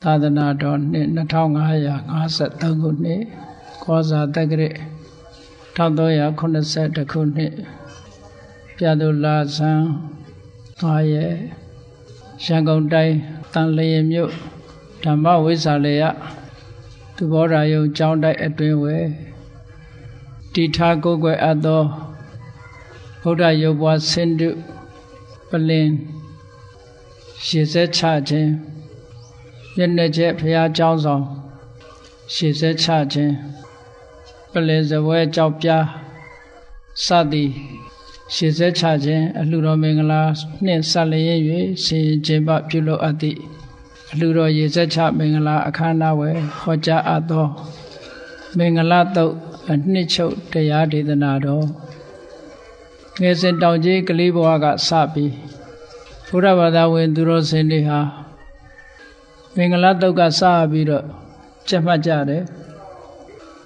သာသနာတော်နှစ်2553ခုနှစ်ကောဇာတက္ကရာ1382ခုနှစ်ပြာသူလာဇန်9ရက်ရန်ကုန်တိုင်းတန်လျင်မြို့ဓမ္မဝိဇ္ဇာလယသူဘောဓာယုံကျောင်းတိုက်အတွင်းဝယ်တိထားကိုယ်ွယ်အပ်သောဗုဒ္ဓရုပ်ပွားဆင်းတုပလင်ရေစက်ချခြင်းမျက်နှာချက်ဘုရားကျောင်းဆောင်ရှေ့ဆက်ချခြင်းပလင်စပွဲကြောက်ပြားစသည်ရှေ့ဆက်ချခြင်းအလှတော်မင်္ဂလာနှင့်ဆက်လျက်၍ရှင်ကျင်းပပြုလုပ်အပ်သည့်အလှတော်ရေဆက်ချမင်္ဂလာအခမ်းအနားဝယ်ဟောကြားအပ်သောမင်္ဂလာတုတ်အနှစ်ချုပ်တရားဒေသနာတော်ငယ်စဉ်တောင်ကြီးကလေးဘဝကစပြီးဘုရားဘာသာဝင်သူတော်စင်တွေဟာမင်္ဂလာတုတ်ကစပြီးတော့ကျက်မှတ်ကြတယ်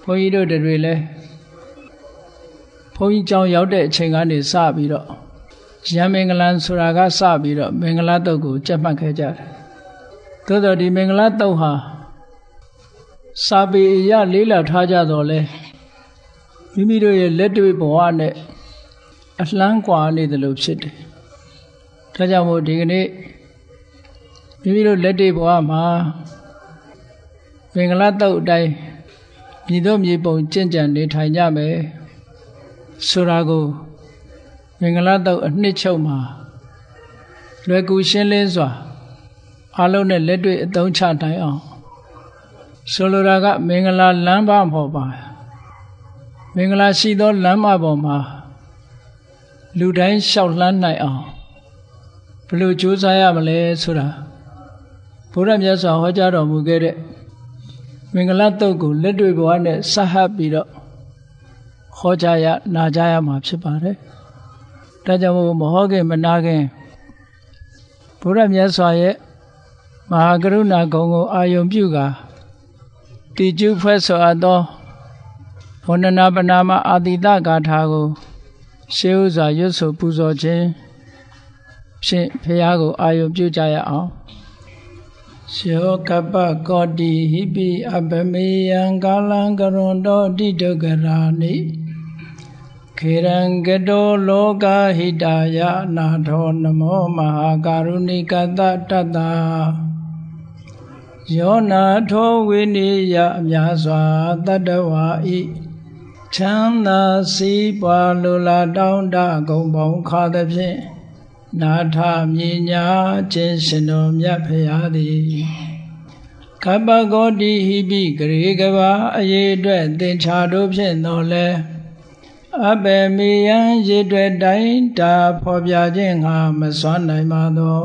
ဘုန်းကြီးတို့တွေလည်းဘုန်းကြီးကျောင်းရောက်တဲ့အချိန်ကနေစပြီးတော့ရံမင်္ဂလာဆိုတာကစပြီးတော့မင်္ဂလာတုတ်ကိုကျက်မှတ်ခဲ့ကြတယ်သို့တော်ဒီမင်္ဂလာတုတ်ဟာစာပေအရလေးလာထားကြတော့လဲမိမိတို့ရဲ့လက်တွေ့ဘဝနဲ့အလှမ်းကွာနေတယ်လို့ဖြစ်တယ်ဒါကြောင့်မို့ဒီကနေ့မိမိတို့လက်တွေ့ဘဝမှာမင်္ဂလာတုတ်အတိုင်းမြည်သောမြေပုံကျင့်ကြံနေထိုင်ကြမယ်ဆိုတာကိုမင်္ဂလာတုတ်အနှစ်ချုပ်မှာလွယ်ကူရှင်းလင်းစွာအားလုံးနဲ့လက်တွေ့အသုံးချနိုင်အောင်ဆိုလိုတာကမင်္ဂလာလမ်းမပေါ်ပါမင်္ဂလာရှိသောလမ်းမပေါ်မှာလူတိုင်းလျှောက်လှမ်းနိုင်အောင်ဘယ်လိုကြိုးစားရမလဲဆိုတာဘုရားမြတ်စွာဟောကြားတော်မူခဲ့တဲ့မင်္ဂလာတုတ်ကိုလက်တွေ့ဘဝနဲ့ဆက်ဟပ်ပြီးတော့ဟောကြားရနာကြားရမှာဖြစ်ပါတယ်။ဒါကြောင့်မဟောခင်မနာခင်ဘုရားမြတ်စွာရဲ့မဟာကရုဏာဂုဏ်ကိုအာယုံပြုကာတိကျဖွဲ့ဆိုအပ်သောဝန္ဒနာပနာမအာတိတဂါထာကိုရှေးဥစွာရွတ်ဆိုပူဇော်ခြင်းဖြင့်ဘုရားကိုအာယုံပြုကြရအောင်ယောကပ္ပကောတိဟိပိအပမေယံကာလံကရွန်တောတိဒုက္ခရာနိခေရံကတောလောကဟိတယနာထောနမောမဟာကာရုဏိကတတတ္တယောနာထောဝိနိယအမြာစွာတတ္တဝါဤချမ်းသာစီးပွားလိုလားတောင်းတဂုံပေါင်းခါသဖြင့်နာထမြညာခြင်းရှင်တော်မြတ်ဖရာသည်ကပ္ပဂောတိဟိပိဂရေကဘာအရေးအတွက်သင်္ချာတို့ဖြင့်တော်လဲအဘေမေယံရေအတွက်တိုင်းတာဖော်ပြခြင်းငါမစွမ်းနိုင်ပါသော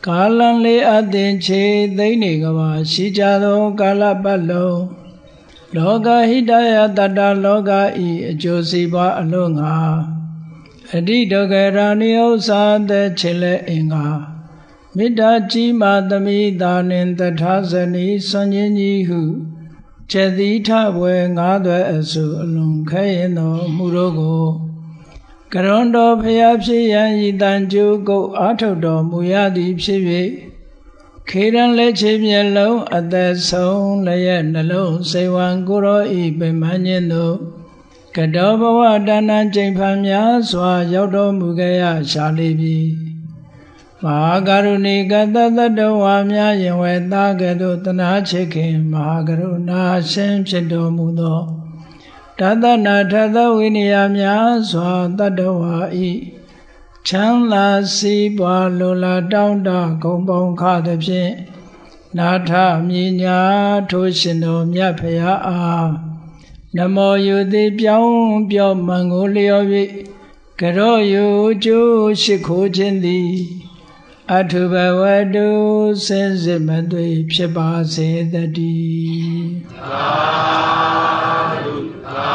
ကာလံလေးအသင်ချေသိမ့်နေကဘာရှိကြသောကာလပတ်လုံးလောကဟိတယတတ္တလောကဤအကျိုးစီးပွားအလုံးငါအတိဒုက္ခရာနိဥ္စာတဲ့ချေလဲအင်္ဂါမေတ္တာကြီးမာသမိသာနှင့်တထာဇနီစွန်ခြင်းကြီးဟုခြေသီထဘွယ်ငါးသွဲအစုအလွန်ခဲရင်တော်မူတို့ကိုကရွန်တော်ဖျားဖြစ်ရန်ဤတန်ကျိုးကုတ်အားထုတ်တော်မူရသည်ဖြစ်၍ခေရန်လက်ချေမျက်လုံးအသက်ဆုံးလျက်နှလုံးစိတ်ဝံကိုရောဤပင်မခြင်းတို့ကတောဘဝတဏ္ဍကျိန်ဖန်များစွာရောက်တော်မူခဲ့ရရှာလိပြီမဟာကရုဏီကတတတ္တဝါများယင်ဝဲသားကဲ့သို့တနာချစ်ခင်မဟာကရုဏာရှင်ဖြစ်တော်မူသောတသနာထသဝိနည်းများစွာတတ္တဝါဤချမ်းသာစီးပွားလိုလားတောင်းတဂုံပေါင်းခါသဖြင့်နာထမြညာထိုးရှင်တော်မြတ်ဖရာအားနမောယုတိပြောင်းပြောမှန်ကိုလျော်၍ကရောယုကျိုးရှိခိုးခြင်းသည်အထုဘဝတုစင်စစ်မသွေဖြစ်ပါစေတည်းသာဓုသာ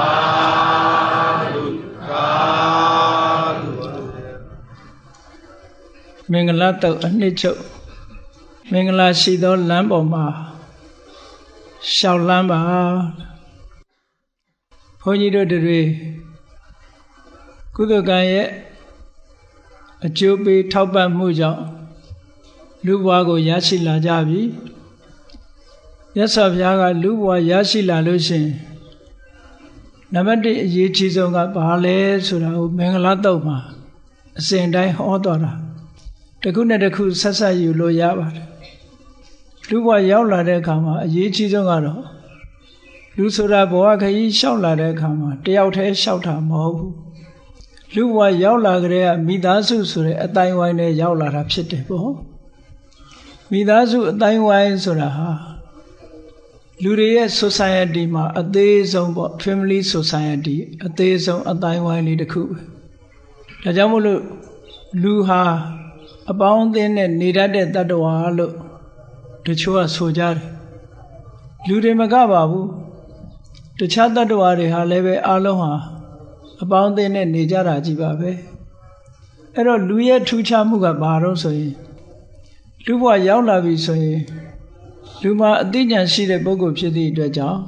ဓုသာဓုမင်္ဂလာတုတ်အနှစ်ချုပ်မင်္ဂလာရှိသောလမ်းပေါ်မှာရှောက်လမ်းပါဘုန်းကြီးတို့တွေကုသကံရဲ့အကျိုးပေးထောက်ပံ့မှုကြောင့်လူဘဝကိုရရှိလာကြပြီ မြတ်စွာဘုရားကလူဘဝရရှိလာလို့ရှိရင်နံပါတ်1အရေးကြီးဆုံးကဘာလဲဆိုတာကိုမင်္ဂလာတုတ်မှာအစဉ်တိုင်းဟောတော်တာတစ်ခုနဲ့တစ်ခုဆက်ဆက်ယူလို့ရပါတယ်လူဘဝရောက်လာတဲ့အခါမှာအရေးကြီးဆုံးကတော့လူဆိုတာဘဝခရီးလျှောက်လာတဲ့အခါမှာတယောက်တည်းလျှောက်တာမဟုတ်ဘူးလူဘဝရောက်လာကြတဲ့မိသားစုဆိုတဲ့အတိုင်းဝိုင်းနဲ့ရောက်လာတာဖြစ်တယ်ပေါ့မိသားစုအတိုင်းဝိုင်းဆိုတာဟာလူတွေရဲ့ society မှာအသေးဆုံးပေါ့ family society အသေးဆုံးအတိုင်းဝိုင်းလေးတစ်ခုပဲဒါကြောင့်မို့လို့လူဟာအပေါင်းအသင်းနဲ့နေတတ်တဲ့တ attva လို့တချို့ကဆိုကြတယ်လူတွေမကပါဘူးတခြားတ attva တွေဟာလည်းပဲအားလုံးဟာအပေါင်းအသင်းနဲ့နေကြတာကြီးပါပဲအဲ့တော့လူရဲ့ထူးခြားမှုကဘာလို့ဆိုရင်လူဘဝရောက်လာပြီဆိုရင်လူမှာအသိဉာဏ်ရှိတဲ့ပုဂ္ဂိုလ်ဖြစ်သည့်အတွက်ကြောင့်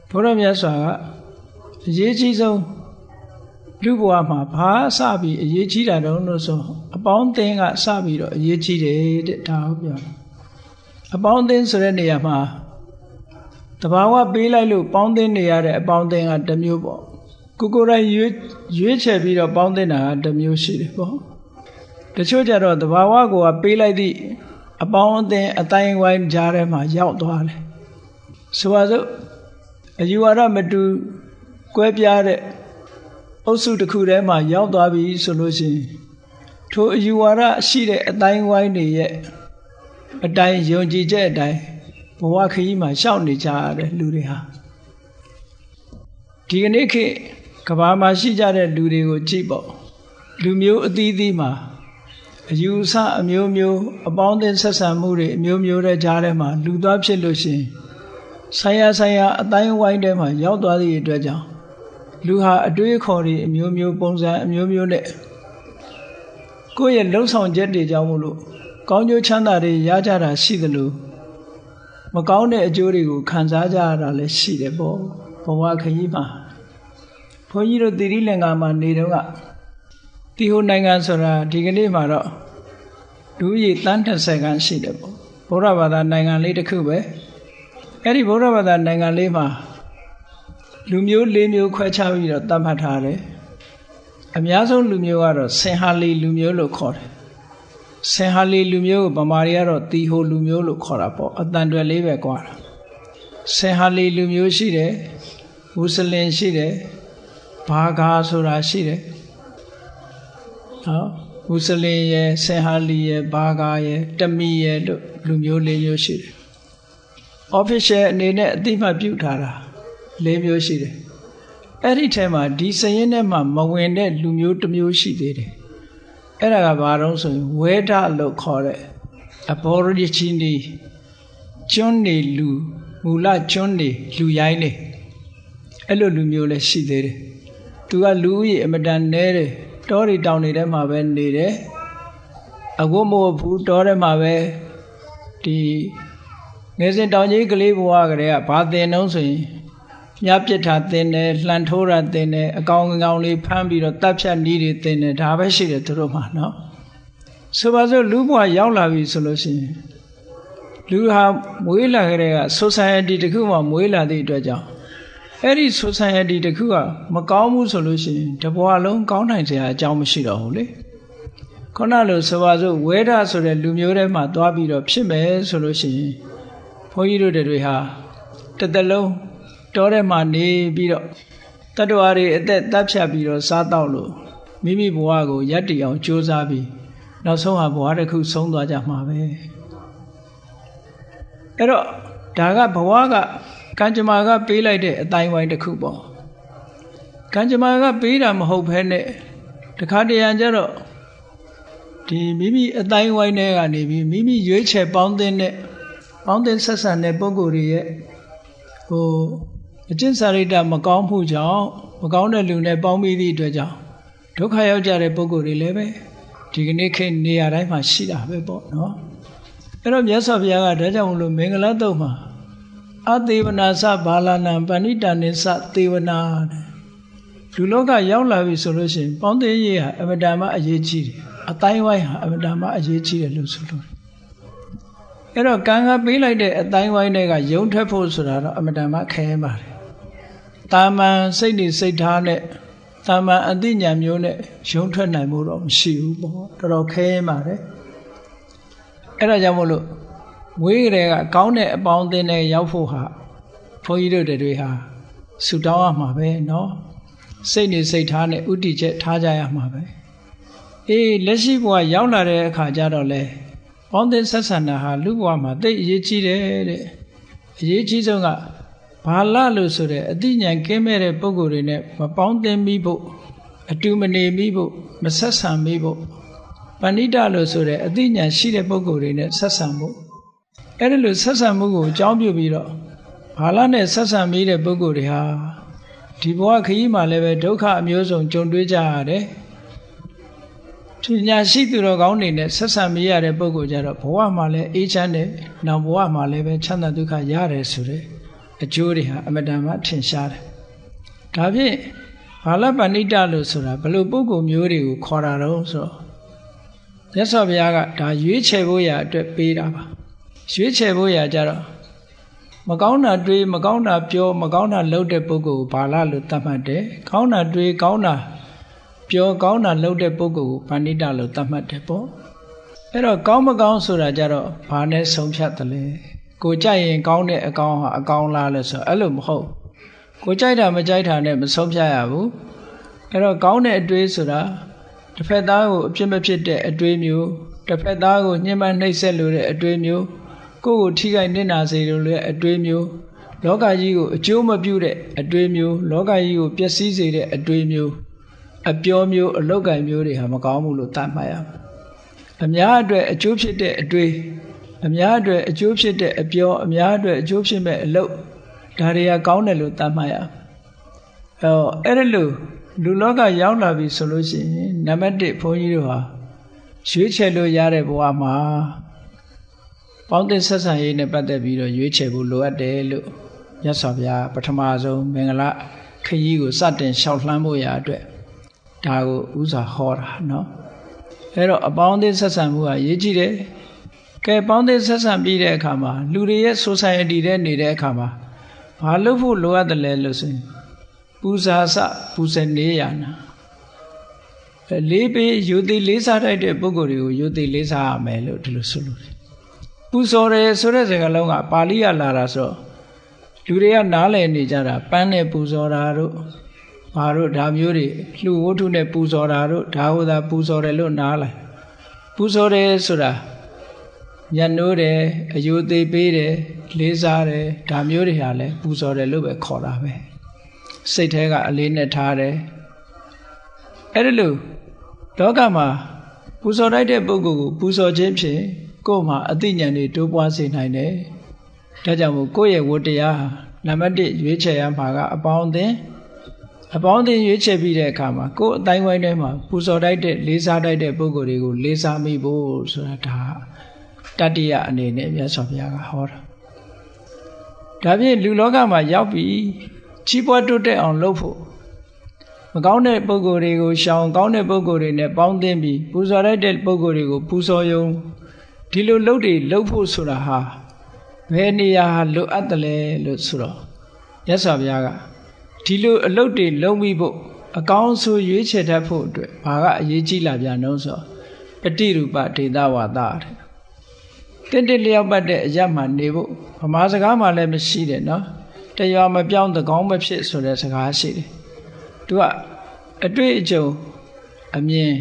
ဘုရားမြတ်စွာကအရေးကြီးဆုံးလူဘဝမှာဘာစပြီးအရေးကြီးတာတုံးလို့ဆိုအပေါင်းအသင်းကစပြီးတော့အရေးကြီးတယ်တဲ့ဒါဟုတ်ပြောအပေါင်းအသင်းဆိုတဲ့နေရာမှာတဘာဝပေးလိုက်လို့ပေါင်းသင်းနေရတဲ့အပေါင်းအသင်းကတစ်မျိုးပေါ့ကိုယ်တိုင်ရွေးချယ်ပြီးတော့ပေါင်းသင်းတာကတစ်မျိုးရှိတယ်ပေါ့တချို့ကြတော့တဘာဝကိုပေးလိုက်သည့်အပေါင်းအသင်းအတိုင်းဝိုင်းကြားထဲမှာရောက်သွားတယ်ဆိုပါစို့အယူဝါဒမတူကွဲပြားတဲ့အုပ်စုတစ်ခုထဲမှာရောက်သွားပြီဆိုလို့ရှိရင်ထိုအယူဝါဒရှိတဲ့အတိုင်းဝိုင်းတွေရဲ့အတိုင်းယုံကြည်ချက်အတိုင်းဘဝခရီးမှာရှောက်နေကြရတယ်လူတွေဟာဒီကနေ့ခေတ်ကမ္ဘာမှာရှိကြတဲ့လူတွေကိုကြည့်ပေါ့လူမျိုးအသီးသီးမှာအယူအဆအမျိုးမျိုးအပေါင်းအသင်းဆက်ဆံမှုတွေအမျိုးမျိုးတဲ့ကြားထဲမှာလူသွားဖြစ်လို့ရှိရင်ဆိုင်ရာအတိုင်းဝိုင်းထဲမှာရောက်သွားသည့်အတွက်ကြောင့်လူဟာအတွေးအခေါ်တွေအမျိုးမျိုးပုံစံအမျိုးမျိုးနဲ့ကိုယ့်ရဲ့လှုပ်ဆောင်ချက်တွေကြောင့်မို့လို့ကောင်းကျိုးချမ်းသာတွေရကြတာရှိသလိုမကောင်းတဲ့အကျိုးတွေကိုခံစားကြရတာလည်းရှိတယ်ပေါ့ဘဝခရီးမှာဘုန်းကြီးတို့သီရိလင်္ကာမှာနေတော့ကတီဟိုနိုင်ငံဆိုတာဒီကနေ့မှာတော့လူကြီးတန်း30ခန်းရှိတယ်ပေါ့ဗုဒ္ဓဘာသာနိုင်ငံလေးတစ်ခုပဲအဲ့ဒီဗုဒ္ဓဘာသာနိုင်ငံလေးမှာလူမျိုး၄မျိုးခွဲခြားပြီးတော့သတ်မှတ်ထားတယ်အများဆုံးလူမျိုးကတော့ဆင်ဟာလီလူမျိုးလို့ခေါ်တယ်ဆင်ဟာလီလူမျိုးကိုဗမာတွေကတော့တီဟိုလူမျိုးလို့ခေါ်တာပေါ့အတန်တွယ်လေးပဲကွာဆင်ဟာလီလူမျိုးရှိတယ်မွတ်စလင်ရှိတယ်ဘာဂါဆိုတာရှိတယ်မွတ်စလင်ရဲ့ဆင်ဟာလီရဲ့ဘာဂါရဲ့တမီရဲ့လို့လူမျိုး၄မျိုးရှိတယ် official အနေနဲ့အသိမှတ်ပြုထားတာ၄မျိုးရှိတယ်အဲ့ဒီထဲမှာဒီစရင်ထဲမှာမဝင်တဲ့လူမျိုးတစ်မျိုးရှိသေးတယ်အဲ့ဒါကဘာတော့ဆိုရင်ဝဲဒလို့ခေါ်တဲ့ Aborigine ကျွန်းနေလူမူလကျွန်းနေလူရိုင်းနေအဲ့လိုလူမျိုးလည်းရှိသေးတယ်သူကလူဦးရေအမတန်နဲတယ်တောတွေတောင်တွေထဲမှာပဲနေတယ်အဝတ်မဝတ်ဘူးတောထဲမှာပဲဒီငယ်စဉ်တောင်ကြီးကလေးဘဝကလေးကဘာသင်တော့ဆိုရင်မြပြစ်ထားသင်တယ်လှန်ထိုးတာသင်တယ်အကောင်လေးဖမ်းပြီးတော့တပ်ဖြတ်နည်းတွေသင်တယ်ဒါပဲရှိတယ်သူတို့မှာနော်ဆိုပါစို့လူဘဝရောက်လာပြီဆိုလို့ရှိရင်လူဟာမွေးလာကြတဲ့က society တခုမှမွေးလာတဲ့အတွက်ကြောင့်အဲ့ဒီ society တခုကမကောင်းဘူးဆိုလို့ရှိရင်တဘဝလုံးကောင်းနိုင်စရာအကြောင်းမရှိတော့ဘူးလေခုနလိုဆိုပါစို့ဝဲဒဆိုတဲ့လူမျိုးထဲမှာသွားပြီးတော့ဖြစ်မယ်ဆိုလို့ရှိရင်ဘုန်းကြီးတို့တွေဟာတစ်သက်လုံးတောထဲမှာနေပြီးတော့တတ္တဝါတွေအသက်တပ်ဖြတ်ပြီးတော့စားတော့လို့မိမိဘဝကိုရပ်တည်အောင်ကြိုးစားပြီးနောက်ဆုံးဟာဘဝတစ်ခုဆုံးသွားကြမှာပဲအဲ့တော့ဒါကဘဝကကံကြမ္မာကပေးလိုက်တဲ့အတိုင်းဝိုင်းတစ်ခုပေါ့ကံကြမ္မာကပေးတာမဟုတ်ဘဲနဲ့တခါတရံကျတော့ဒီမိမိအတိုင်းဝိုင်းထဲကနေပြီးမိမိရွေးချယ်ပေါင်းသင်းဆက်ဆံတဲ့ပုဂ္ဂိုလ်တွေရဲ့အကျင့်စာရိတ္တမကောင်းမှုကြောင့်မကောင်းတဲ့လူနဲ့ပေါင်းပြီးသည့်အတွက်ကြောင့်ဒုက္ခရောက်ကြတဲ့ပုဂ္ဂိုလ်တွေလည်းပဲဒီကနေ့ခေတ်နေရာတိုင်းမှာရှိတာပဲပေါ့နော်အဲ့တော့မြတ်စွာဘုရားကဒါကြောင့်မလို့မင်္ဂလာတုတ်မှာအသေဝနာစဘာလနာပဏိတနိစသေဝနာလူလောကရောက်လာပြီဆိုလို့ရှိရင်ပေါင်းသင်းရေးဟာအမတ္တမအရေးကြီးတယ်အတိုင်းဝိုင်းဟာအမတ္တမအရေးကြီးတယ်လို့ဆိုလို့ အဲ့တော့ကံကပေးလိုက်တဲ့အတိုင်းဝိုင်းတွေကယုံထွက်ဖို့ဆိုတာတော့အမတန်မှခဲပါတယ်တာမန်စိတ်နေစိတ်ထားနဲ့တာမန်အသိဉာဏ်မျိုးနဲ့ယုံထွက်နိုင်မှုတော့မရှိဘူးပေါ့တော်တော်ခဲပါတယ်အဲ့ဒါကြောင့်မို့လို့မွေးကလေးကကောင်းတဲ့အပေါင်းအသင်းတွေရောက်ဖို့ဟာဘုန်းကြီးတို့တွေဟာဆူတောင်းရမှာပဲเนาะစိတ်နေစိတ်ထားနဲ့ဥတီချက်ထားကြရမှာပဲအေးလက်ရှိဘဝရောက်လာတဲ့အခါကျတော့လေပေါင်းသင်းဆက်ဆံတာဟာလူဘဝမှာသိအရေးကြီးတယ်တဲ့အရေးကြီးဆုံးကဘာလလို့ဆိုတဲ့အသိဉာဏ်ကင်းမဲ့တဲ့ပုဂ္ဂိုလ်တွေနဲ့မပေါင်းသင်းမိဖို့အတူမနေမိဖို့မဆက်ဆံမိဖို့ပဏိတလို့ဆိုတဲ့အသိဉာဏ်ရှိတဲ့ပုဂ္ဂိုလ်တွေနဲ့ဆက်ဆံဖို့အဲ့ဒီလိုဆက်ဆံမှုကိုအကြောင်းပြုပြီးတော့ဘာလနဲ့ဆက်ဆံမိတဲ့ပုဂ္ဂိုလ်တွေဟာဒီဘဝခရီးမှာလည်းပဲဒုက္ခအမျိုးစုံကြုံတွေ့ကြရတယ်ပညာရှိသူတော်ကောင်းတွေနဲ့ဆက်ဆံမိရတဲ့ပုဂ္ဂိုလ်ကြတော့ဘဝမှာလည်းအေးချမ်းတယ်နောက်ဘဝမှာလည်းပဲချမ်းသာဒုက္ခရတယ်ဆိုတဲ့အကျိုးတွေဟာအမတန်မှထင်ရှားတယ်ဒါဖြင့်ဘာလပဏိတလို့ဆိုတာဘယ်လိုပုဂ္ဂိုလ်မျိုးတွေကိုခေါ်တာတော့ဆိုတော့မြတ်စွာဘုရားကဒါရွေးချယ်ဖို့ရာအတွက်ပေးတာပါရွေးချယ်ဖို့ရာကြတော့မကောင်းတာတွေးမကောင်းတာပြောမကောင်းတာလုပ်တဲ့ပုဂ္ဂိုလ်ကိုဘာလလို့သတ်မှတ်တယ်ကောင်းတာတွေးကောင်းတာပြောကောင်းတာလုပ်တဲ့ပုဂ္ဂိုလ်ကိုပဏိတလို့သတ်မှတ်တယ်ပေါ့အဲ့တော့ကောင်းမကောင်းဆိုတာကြတော့ဘာနဲ့ဆုံးဖြတ်တယ်လဲကိုကြိုက်ရင်ကောင်းတဲ့အကောင်းဟာအကောင်းလားလို့ဆိုအဲ့လိုမဟုတ်ကိုကြိုက်တာမကြိုက်တာနဲ့မဆုံးဖြတ်ရဘူးအဲ့တော့ကောင်းတဲ့အတွေးဆိုတာတစ်ဖက်သားကိုအပြစ်မဖြစ်တဲ့အတွေးမျိုးတစ်ဖက်သားကိုညှဉ်းပန်းနှိပ်စက်လို့တဲ့အတွေးမျိုးကိုယ့်ကိုထိခိုက်နစ်နာစေလို့တဲ့အတွေးမျိုးလောကကြီးကိုအကျိုးမပြုတဲ့အတွေးမျိုးလောကကြီးကိုပျက်စီးစေတဲ့အတွေးမျိုးအပြောမျိုးအလောက်ကိုင်မျိုးတွေဟာမကောင်းဘူးလို့သတ်မှတ်ရမယ်အများအတွက်အကျိုးဖြစ်တဲ့အတွေးအများအတွက်အကျိုးဖြစ်တဲ့အပြောအများအတွက်အကျိုးဖြစ်မဲ့အလုပ်ဒါတွေကကောင်းတယ်လို့သတ်မှတ်ရအဲ့ဒါလို့လူလောကရောက်လာပြီဆိုလို့ရှိရင်နံပါတ်1ဘုန်းကြီးတို့ဟာရွေးချယ်လို့ရတဲ့ဘဝမှာပေါင်းသင်းဆက်ဆံရေးနဲ့ပတ်သက်ပြီးတော့ရွေးချယ်ဖို့လိုအပ်တယ်လို့မြတ်စွာဘုရားပထမဆုံးမင်္ဂလာခရီးကိုစတင်လျှောက်လှမ်းဖို့ရာအတွက်ဒါကိုဥစွာဟောတာเนาะအဲ့တော့အပေါင်းအသင်းဆက်ဆံမှုဟာအရေးကြီးတယ်ကဲပေါင်းသင်းဆက်ဆံပြီးတဲ့အခါမှာလူတွေရဲ့ society ထဲနေတဲ့အခါမှာဘာလုပ်ဖို့လိုအပ်တယ်လဲလို့ဆိုရင်ပူဇာစပူဇေနေရနာလေးပေးယူသည်လေးစားတတ်တဲ့ပုဂ္ဂိုလ်တွေကိုယူသည်လေးစားရမယ်လို့ဒီလိုဆိုလို့ပူဇော်တယ်ဆိုတဲ့စကားလုံးကပါဠိရလာတာဆိုလူတွေကနားလည်နေကြတာပန်းနဲ့ပူဇော်တာတို့ဘာတို့ဒါမျိုးတွေလှူဝတ္ထုနဲ့ပူဇော်တာတို့ဒါဟုတ်တာပူဇော်တယ်လို့နားလိုက်ပူဇော်တယ်ဆိုတာညနိုးတယ်အယုသေးပေးတယ်လေးစားတယ်ဒါမျိုးတွေဟာလည်းပူဇော်တယ်လို့ပဲခေါ်တာပဲစိတ်ထဲကအလေးနဲ့ထားတယ်အဲ့ဒါလို့လောကမှာပူဇော်လိုက်တဲ့ပုဂ္ဂိုလ်ကိုပူဇော်ခြင်းဖြင့်ကိုယ်မှာအသိဉာဏ်တွေတိုးပွားစေနိုင်တယ်ဒါကြောင့်မို့ကိုယ့်ရဲ့ဝတ္တရားနံပါတ်1ရွေးချယ်ရမှာကအပေါင်းအသင်းရွေးချယ်ပြီးတဲ့အခါမှာကိုယ်အတိုင်းဝိုင်းထဲမှာပူဇော်တိုက်တဲ့လေးစားတိုက်တဲ့ပုဂ္ဂိုလ်တွေကိုလေးစားမိဖို့ဆိုတာဒါတတိယအနေနဲ့မြတ်စွာဘုရားကဟောတာဒါဖြင့်လူလောကမှာရောက်ပြီးကြီးပွားတိုးတက်အောင်လုပ်ဖို့မကောင်းတဲ့ပုဂ္ဂိုလ်တွေကိုရှောင်ကောင်းတဲ့ပုဂ္ဂိုလ်တွေနဲ့ပေါင်းသင်းပြီးပူဇော်တိုက်တဲ့ပုဂ္ဂိုလ်တွေကိုပူဇော်ယုံဒီလိုလုပ်တွေလုပ်ဖို့ဆိုတာဟာဘယ်နေရာလိုအပ်တယ်လဲလို့ဆိုတော့မြတ်စွာဘုရားကဒီလိုအလုပ်တွေလုပ်ပြီးဖို့အကောင်းဆုံးရွေးချယ်တတ်ဖို့အတွက်ဘာကအရေးကြီးလာပြန်လို့ဆိုပฏิရူပဒေသဝါဒတဲ့တင့်လျောက်ပတ်တဲ့အရမှနေဖို့ဗမာစကားမှလည်းမရှိတယ်နော်တရွာမပြောင်းတကောင်းမဖြစ်ဆိုတဲ့စကားရှိတယ်သူကအတွေ့အကြုံအမြင်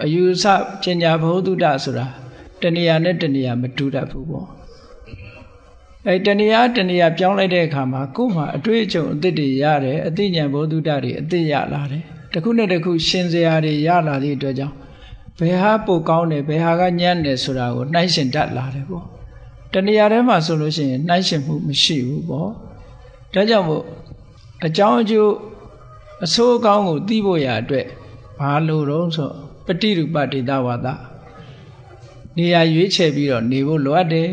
အယူဆပညာဘုဒ္ဓတဆိုတာတဏှာနဲ့တဏှာမတူတတ်ဘူးပေါ့အဲတဏှာပြောင်းလိုက်တဲ့အခါမှာကိုယ်မှာအတွေ့အကြုံအသစ်တွေရတယ်အသိဉာဏ်ဘုဒ္ဓတတွေအသစ်ရလာတယ်တစ်ခုနဲ့တစ်ခုရှင်စရာတွေရလာသည့်အတွက်ကြောင့်ဘယ်ဟာပိုကောင်းတယ်ဘယ်ဟာကညံ့တယ်ဆိုတာကိုနှိုင်းရှင်တတ်လာတယ်ပေါ့တဏှာထဲမှာဆိုလို့ရှိရင်နှိုင်းရှင်မှုမရှိဘူးပေါ့ဒါကြောင့်မို့အကြောင်းအကျိုးအဆိုးအကောင်းကိုသိဖို့ရအတွက်ဘာလို့တော့ဆိုပฏิရူပဒေသဝါဒနေရာရွေးချယ်ပြီးတော့နေဖို့လိုအပ်တယ်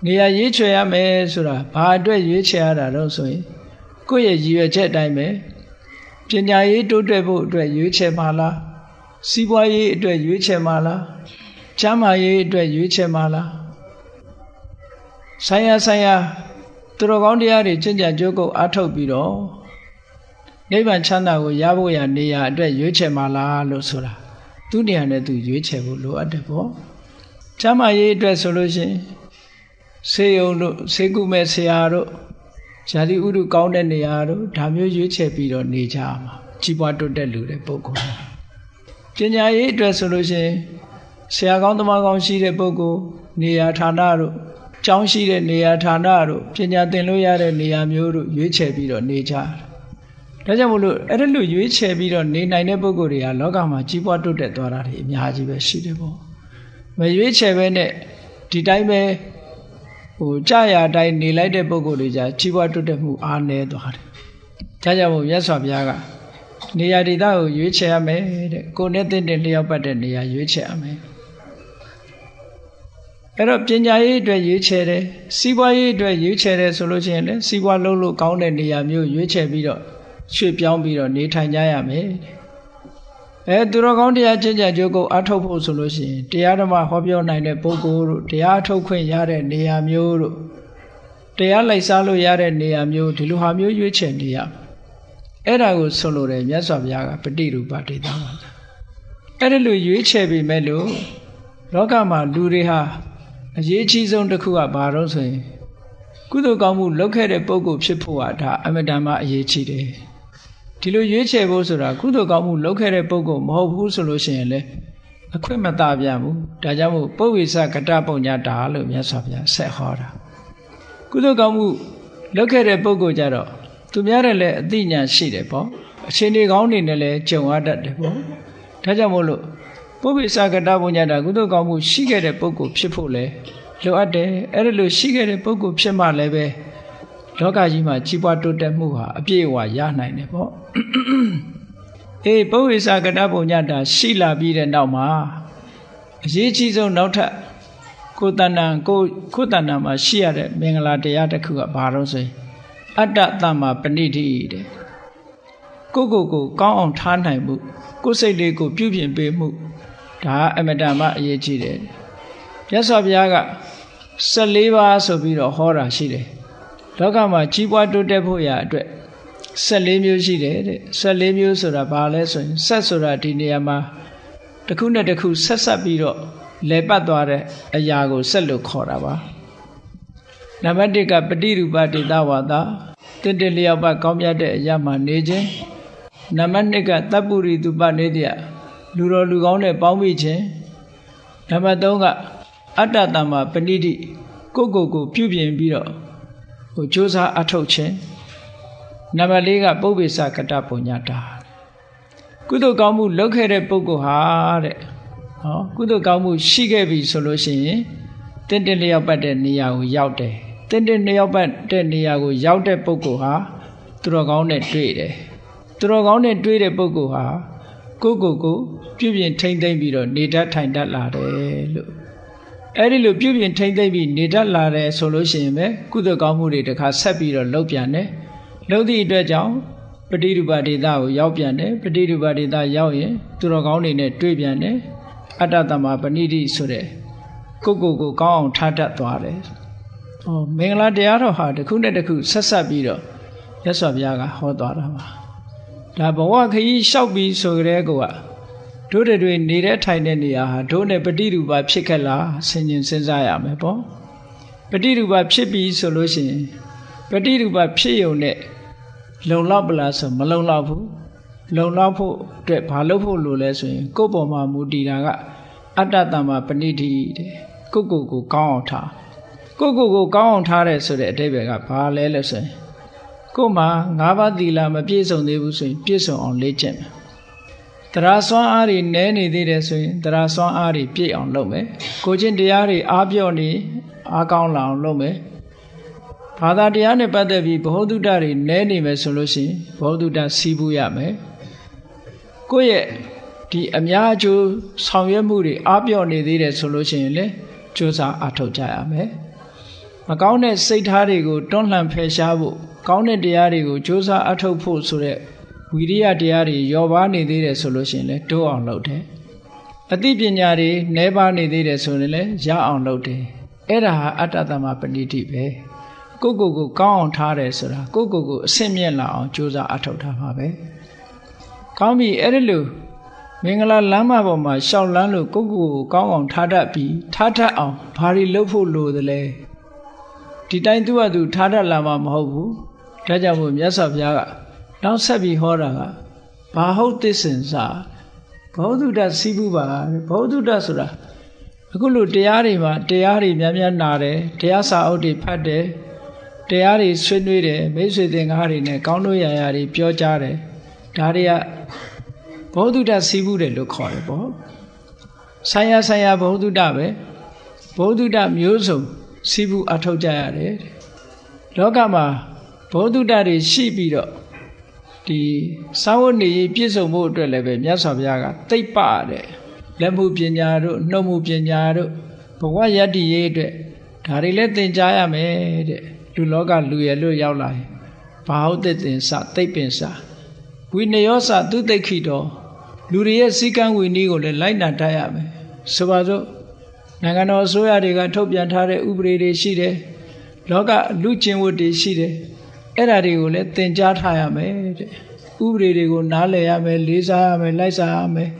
နေရာရွေးချယ်ရမယ်ဆိုတာဘာအတွက်ရွေးချယ်ရတာတော့ဆိုရင်ကိုယ့်ရဲ့ရည်ရွယ်ချက်အတိုင်းပဲပညာရေးတိုးတက်ဖို့အတွက်ရွေးချယ်မှာလားစီးပွားရေးအတွက်ရွေးချယ်မှာလား ချမ်းသာရေးအတွက်ရွေးချယ်မှာလားဆိုင်ရာသူတော်ကောင်းတရားတွေကျင့်ကြံကြိုးကုပ်အားထုတ်ပြီးတော့နိဗ္ဗာန်ချမ်းသာကိုရဖို့ရနေရာအတွက်ရွေးချယ်မှာလားလို့ဆိုတာသူနေရာနဲ့သူရွေးချယ်ဖို့လိုအပ်တယ်ပေါ့ချမ်းသာရေးအတွက်ဆိုလို့ရှိရင်ဆေးရုံတို့ဆေးကုမဲ့ဆရာတို့ဇာတိဥဒုကောင်းတဲ့နေရာတို့ဒါမျိုးရွေးချယ်ပြီးတော့နေကြမှာကြီးပွားတိုးတက်လူတဲ့ပုဂ္ဂိုလ်ပညာရေးအတွက်ဆိုလို့ရှိရင်ဆရာကောင်းသမားကောင်းရှိတဲ့ပုဂ္ဂိုလ်နေရာဌာနတို့ကျောင်းရှိတဲ့နေရာဌာနတို့ပညာသင်လို့ရတဲ့နေရာမျိုးတို့ရွေးချယ်ပြီးတော့နေကြတယ်ဒါကြောင့်မို့လို့အဲ့ဒါလိုရွေးချယ်ပြီးတော့နေနိုင်တဲ့ပုဂ္ဂိုလ်တွေကလောကမှာကြီးပွားတိုးတက်သွားတာတွေအများကြီးပဲရှိတယ်ပေါ့မရွေးချယ်ပဲနဲ့ဒီတိုင်းပဲကြာရအတိုင်းနေလိုက်တဲ့ပုဂ္ဂိုလ်တွေじゃကြီးပွားတိုးတက်မှုအားနည်းသွားတယ်ဒါကြောင့်မို့မြတ်စွာဘုရားကနေရာဒေသကိုရွေးချယ်ရမယ်တဲ့ကိုယ်နဲ့တင့်တယ်လျောက်ပတ်တဲ့နေရာရွေးချယ်ရမယ်အဲ့တော့ပညာရေးအတွက်ရွေးချယ်တယ်စီးပွားရေးအတွက်ရွေးချယ်တယ်ဆိုလို့ရှိရင်လည်းစီးပွားလုပ်လို့ကောင်းတဲ့နေရာမျိုးရွေးချယ်ပြီးတော့ရွှေ့ပြောင်းပြီးတော့နေထိုင်ကြရမယ်သူတော်ကောင်းတရားကျင့်ကြံကြိုးကုပ်အားထုတ်ဖို့ဆိုလို့ရှိရင်တရားဓမ္မဟောပြောနိုင်တဲ့ပုဂ္ဂိုလ်တို့တရားထုတ်ခွင့်ရတဲ့နေရာမျိုးတို့တရားလိုက်စားလို့ရတဲ့နေရာမျိုးဒီလိုဟာမျိုးရွေးချယ်နေရအဲ့ဒါကိုဆိုလိုတယ်မြတ်စွာဘုရားကပฏิရူပဒေသမှာအဲ့ဒါလိုရွေးချယ်ပြီးမဲ့လို့လောကမှာလူတွေဟာအရေးကြီးဆုံးတစ်ခုကဘာလို့ဆိုရင်ကုသိုလ်ကောင်းမှုလုပ်ခဲ့တဲ့ပုဂ္ဂိုလ်ဖြစ်ဖို့ဟာဒါအမြဲတမ်းအရေးကြီးတယ်ဒီလိုရွေးချယ်ဖို့ဆိုတာကုသိုလ်ကောင်းမှုလုပ်ခဲ့တဲ့ပုဂ္ဂိုလ်မဟုတ်ဘူးဆိုလို့ရှိရင်လေအခွင့်မသာပြန်ဘူးဒါကြောင့်မို့ပုဗ္ဗေစကတပုံညတာလို့မြတ်စွာဘုရားဆက်ဟောတာကုသိုလ်ကောင်းမှုလုပ်ခဲ့တဲ့ပုဂ္ဂိုလ်ကြတော့သူများတယ်လည်းအသိဉာဏ်ရှိတယ်ပေါ့အချိန်တွေကောင်းနေနဲ့လည်းကြုံရတတ်တယ်ပေါ့ဒါကြောင့်မို့လို့ပုဗ္ဗေစကတပုံညတာကုသိုလ်ကောင်းမှုရှိခဲ့တဲ့ပုဂ္ဂိုလ်ဖြစ်ဖို့လေလိုအပ်တယ်အဲ့ဒါလို့ရှိခဲ့တဲ့ပုဂ္ဂိုလ်ဖြစ်မှလည်းပဲလောကကြီးမှာကြီးပွားတိုးတက်မှုဟာအပြည့်အဝရနိုင်တယ်ပေါ့ပုဗ္ဗေစကတပုံညတာရှိလာပြီးတဲ့နောက်မှာအရေးကြီးဆုံးနောက်ထပ်ကိုယ်တဏ္ဍာမှာရှိရတဲ့မင်္ဂလာတရားတစ်ခုကဘာလို့ဆိုရင်အတ္တသမ္မာပဏိတိတဲ့ကိုကောင်းအောင်ထားနိုင်မှုကိုယ်စိတ်လေးကိုပြုပြင်ပေးမှုဒါအမတန်မှအရေးကြီးတယ်မြတ်စွာဘုရားက14ပါးဆိုပြီးတော့ဟောတာရှိတယ်လောကမှာကြီးပွားတိုးတက်ဖို့ရာအတွက်14မျိုးရှိတယ်တဲ့14မျိုးဆိုတာဘာလဲဆိုရင်ဆက်ဆိုတာဒီနေရာမှာတစ်ခုနဲ့တစ်ခုဆက်ပြီးတော့လဲပတ်သွားတဲ့အရာကိုဆက်လို့ခေါ်တာပါနံပါတ်1ကပฏิရူပဒေသဝါဒတင့်တယ်လျောက်ပတ်ကောင်းမြတ်တဲ့အရာမှာနေခြင်းနံပါတ်2ကတပ္ပုရိတုပနေတ္တလူတော်လူကောင်းနဲ့ပေါင်းမိခြင်းနံပါတ်3ကအတ္တတမ္မာပဏိတိကိုပြုပြင်ပြီးတော့ကြိုးစားအထောက်ခြင်းနံပါတ်4ကပုဗ္ဗေစကတပုံညတာကုသိုလ်ကောင်းမှုလုပ်ခဲ့တဲ့ပုဂ္ဂိုလ်ဟာတဲ့ကုသိုလ်ကောင်းမှုရှိခဲ့ပြီဆိုလို့ရှိရင်တင့်လျောက်ပတ်တဲ့နေရာကိုရောက်တယ်တင့်လျောက်ပတ်တဲ့နေရာကိုရောက်တဲ့ပုဂ္ဂိုလ်ဟာသူတော်ကောင်းနဲ့တွေ့တယ်သူတော်ကောင်းနဲ့တွေ့တဲ့ပုဂ္ဂိုလ်ဟာကိုပြုပြင်ထိမ့်သိမ့်ပြီးတော့နေတတ်ထိုင်တတ်လာတယ်လို့အဲ့ဒီလိုပြုပြင်ထိမ့်သိမ့်ပြီးနေတတ်လာတယ်ဆိုလို့ရှိရင်ပဲကုသိုလ်ကောင်းမှုတွေတခါဆက်ပြီးတော့လုပ်ပြန်တယ်လုပ်သည့်အတွက်ကြောင့်ပฏิရူပဒေသကိုရောက်ပြန်တယ်ပฏิရူပဒေသရောက်ရင်သူတော်ကောင်းတွေနဲ့တွေ့ပြန်တယ်အတ္တတမ္မာပဏိတိဆိုတဲ့ကိုကောင်းအောင်ထားတတ်သွားတယ်မင်္ဂလာတရားတော်ဟာတစ်ခုနဲ့တစ်ခုဆက်ပြီးတော့မြတ်စွာဘုရားကဟောသွားတာပါဒါဘဝခရီးလျှောက်ပြီးဆိုကြတဲ့ကောတို့တွေနေတဲ့ထိုင်တဲ့နေရာဟာတို့နဲ့ပฏิရူပဖြစ်ခဲ့လားဆင်ခြင်စဉ်းစားရမယ်ပေါ့ပฏิရူပဖြစ်ပြီးဆိုလို့ရှိရင်ပฏิရူပဖြစ်ုံနဲ့လုံလောက်ပလားဆိုမလုံလောက်ဘူးလုံလောက်ဖို့အတွက်ဘာလုပ်ဖို့လိုလဲဆိုရင်ကိုယ့်ပေါ်မှာမူတည်တာကအတ္တတမ္မာပဏိတိတဲ့ကိုကောင်းအောင်ထားကိုကောင်းအောင်ထားတယ်ဆိုတဲ့အဓိပ္ပာယ်ကဘာလဲလို့ဆိုရင်ကိုယ်မှာ၅ပါးသီလမပြည့်စုံသေးဘူးဆိုရင်ပြည့်စုံအောင်လေ့ကျင့်မယ်တရားစွမ်းအားတွေနည်းနေသေးတယ်ဆိုရင်တရားစွမ်းအားတွေပြည့်အောင်လုပ်မယ်ကိုချင်းတရားတွေအားပြော့နေအားကောင်းလာအောင်လုပ်မယ်ဘာသာတရားနဲ့ပတ်သက်ပြီးဘ ਹੁ တုတ္တတွေနည်းနေမယ်ဆိုလို့ရှိရင်ဘ ਹੁ တုတ္တစီးပူးရမယ်ကိုယ့်ရဲ့ဒီအများအကျိုးဆောင်ရွက်မှုတွေအားပြော့နေသေးတယ်ဆိုလို့ရှိရင်လည်းကြိုးစားအားထုတ်ကြရမယ်မကောင်းတဲ့စိတ်ထားတွေကိုတွန်းလှန်ဖယ်ရှားဖို့ကောင်းတဲ့တရားတွေကိုကြိုးစားအားထုတ်ဖို့ဆိုတဲ့ဝိရိယတရားတွေလျော့ပါနေသေးတယ်ဆိုလို့ရှိရင်လည်းတိုးအောင်လုပ်တယ် အသိပညာတွေနှဲပါနေသေးတယ်ဆိုရင်လည်းရအောင်လုပ်တယ်အဲ့ဒါဟာအတ္တသမပဏိတိပဲကိုကောင်းအောင်ထားတယ်ဆိုတာကိုအဆင့်မြင့်လာအောင်ကြိုးစားအထောက်ထားပါပဲကောင်းပြီအဲ့ဒီလိုမင်္ဂလာလမ်းမပေါ်မှာရှောက်လန်းလို့ကိုကောင်းအောင်ထားတတ်ပြီးထားတတ်အောင်ဘာတွေလုပ်ဖို့လိုသလဲဒီတိုင်းသူ့ဟာသူထားတတ်လာမှာမဟုတ်ဘူးဒါကြောင့်မို့မြတ်စွာဘုရားကနောက်ဆက်ပြီးဟောတာကဘာဟုတ်သစ္စင်စာဘောဓုတ္တစီးပူပါဘောဓုတ္တဆိုတာအခုလိုတရားတွေမှာတရားတွေများများနာတယ်တရားစာအုပ်တွေဖတ်တယ်တရားတွေဆွေးနွေးတယ်မိတ်ဆွေသင်္ကားတွေနဲ့ကောင်းတို့ရာရာတွေပြောကြတယ်ဒါတွေကဘောဓုတ္တစီးပူတယ်လို့ခေါ်တယ်ပေါ့ဆိုင်ရာဘောဓုတ္တပဲဘောဓုတ္တမျိုးစုံစီးပူအထောက်ကြရတယ်လောကမှာဘောဓုတ္တတွေရှိပြီးတော့ဒီစာဝတ်နေရေးပြည့်စုံဖို့အတွက်လည်းပဲမြတ်စွာဘုရားကသိပ္ပတဲ့လက်မှုပညာတို့နှုတ်မှုပညာတို့ဘဝယတ္တိရေးအတွက်ဒါတွေလည်းသင်ကြားရမယ်တဲ့လူလောကလူရလို့ရောက်လာရင်ဘာဟုတ်တဲ့သင်္စသိပ္ပင်္စဝိနယောစသူသိခိတော်လူတွေရဲ့စည်းကမ်းဝိနည်းကိုလည်းလိုက်နာတတ်ရမယ်ဆိုပါစို့နိုင်ငံတော်အစိုးရတွေကထုတ်ပြန်ထားတဲ့ဥပဒေတွေရှိတယ်လောကလူကျင့်ဝတ်တွေရှိတယ်အဲ့ဒါတွေကိုလည်းသင်ကြားထားရမယ်တဲ့ဥပဒေတွေကိုနားလည်ရမယ်လေးစားရမယ်လိုက်စားရမယ်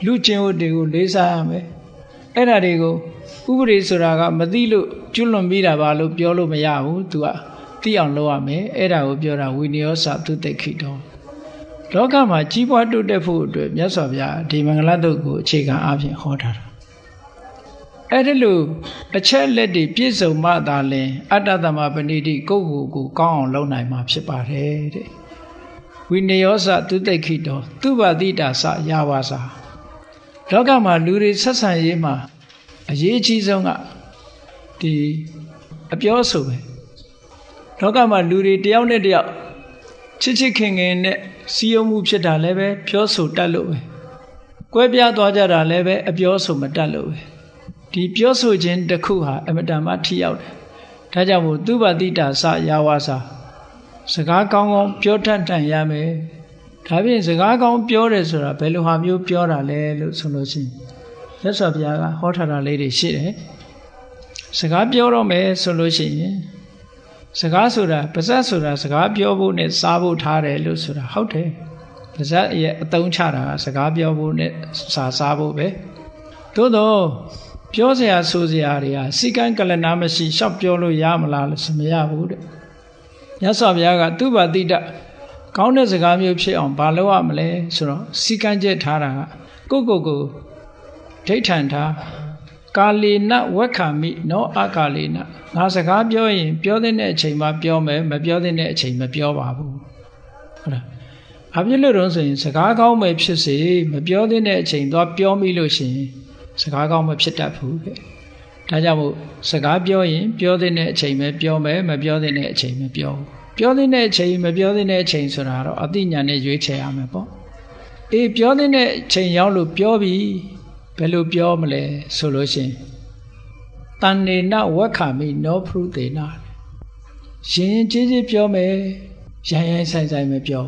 လူကျင့်ဝတ်တွေကိုလေးစားရမယ်အဲ့ဒါတွေကိုဥပဒေဆိုတာကမသိလို့ကျွလွန်ပြီးတာပါလို့ပြောလို့မရဘူးသူကသိအောင်လုပ်ရမယ်အဲ့ဒါကိုပြောတာဝိနည်းစသုတိခိတောလောကမှာကြီးပွားတိုးတက်ဖို့အတွက်မြတ်စွာဘုရားဒီမင်္ဂလာတုတ်ကိုအခြေခံအားဖြင့်ဟောထားတာအဲ့ဒီလိုအချက်လက်တွေပြည့်စုံမှသာလင်အတ္တသမပဏိတိကိုကောင်းအောင်လုပ်နိုင်မှာဖြစ်ပါတယ်တဲ့ဝိနည်းစသုတိခိတောသူပတိတာစယာဝါစာလောကမှာလူတွေဆက်ဆံရေးမှာအရေးအကြီးဆုံးကဒီအပြောဆိုပဲလောကမှာလူတွေတယောက်နဲ့တယောက်ချစ်ခင်နဲ့စီယုံမှုဖြစ်တာလည်းပဲပြောဆိုတတ်လို့ပဲကွဲပြားသွားကြတာလည်းပဲအပြောဆိုမတတ်လို့ပဲဒီပြောဆိုခြင်းတစ်ခုဟာအမတန်မှထိရောက်တယ်ဒါကြောင့်မို့သူပတိတာစယာဝါစာစကားကောင်းပြောတတ်တန်ရမယ်ဒါဖြင့်စကားကောင်းပြောတယ်ဆိုတာဘယ်လိုဟာမျိုးပြောတာလဲလို့ဆိုလို့ရှိရင်မြတ်စွာဘုရားကဟောထားတာလေးတွေရှိတယ်စကားပြောတော့မယ်ဆိုလို့ရှိရင်စကားဆိုတာပါဇက်ဆိုတာစကားပြောဖို့နဲ့စားဖို့ထားတယ်လို့ဆိုတာဟုတ်တယ်ပါဇက်ရဲ့အသုံးချတာကစကားပြောဖို့နဲ့စားဖို့ပဲသို့တော့ပြောစရာဆိုစရာတွေကစိကံကလနာမရှိရှောက်ပြောလို့ရမလားလို့ဆိုမရဘူးတဲ့မြတ်စွာဘုရားကသူပတိတကောင်းတဲ့စကားမျိုးဖြစ်အောင်ဘာလုပ်ရမလဲဆိုတော့စိကံကျက်ထားတာကကိုဒိဋ္ဌံထားကာလေနဝက္ခမိနောအကာလေနငါစကားပြောရင်ပြောတဲ့အချိန်မှာပြောမယ်မပြောတဲ့အချိန်မပြောပါဘူးဟုတ်လားဘာဖြစ်လို့တော့ဆိုရင်စကားကောင်းပဲဖြစ်စေမပြောတဲ့အချိန်သွားပြောမိလို့ရှိရင်စကားကောင်းမဖြစ်တတ်ဘူးတဲ့ဒါကြောင့်မို့စကားပြောရင်ပြောတဲ့အချိန်ပဲပြောမယ်မပြောတဲ့အချိန်မပြောဘူးပြောတဲ့အချိန်မပြောတဲ့အချိန်ဆိုတာတော့အသိဉာဏ်နဲ့ရွေးချယ်ရမယ်ပေါ့အေးပြောတဲ့အချိန်ရောက်လို့ပြောပြီဘယ်လိုပြောမလဲဆိုလို့ရှိရင်တဏ္ဍေနဝက္ခမိနောဖရုတေနရင်ကြီးပြောမယ်ရိုင်းဆိုင်မပြော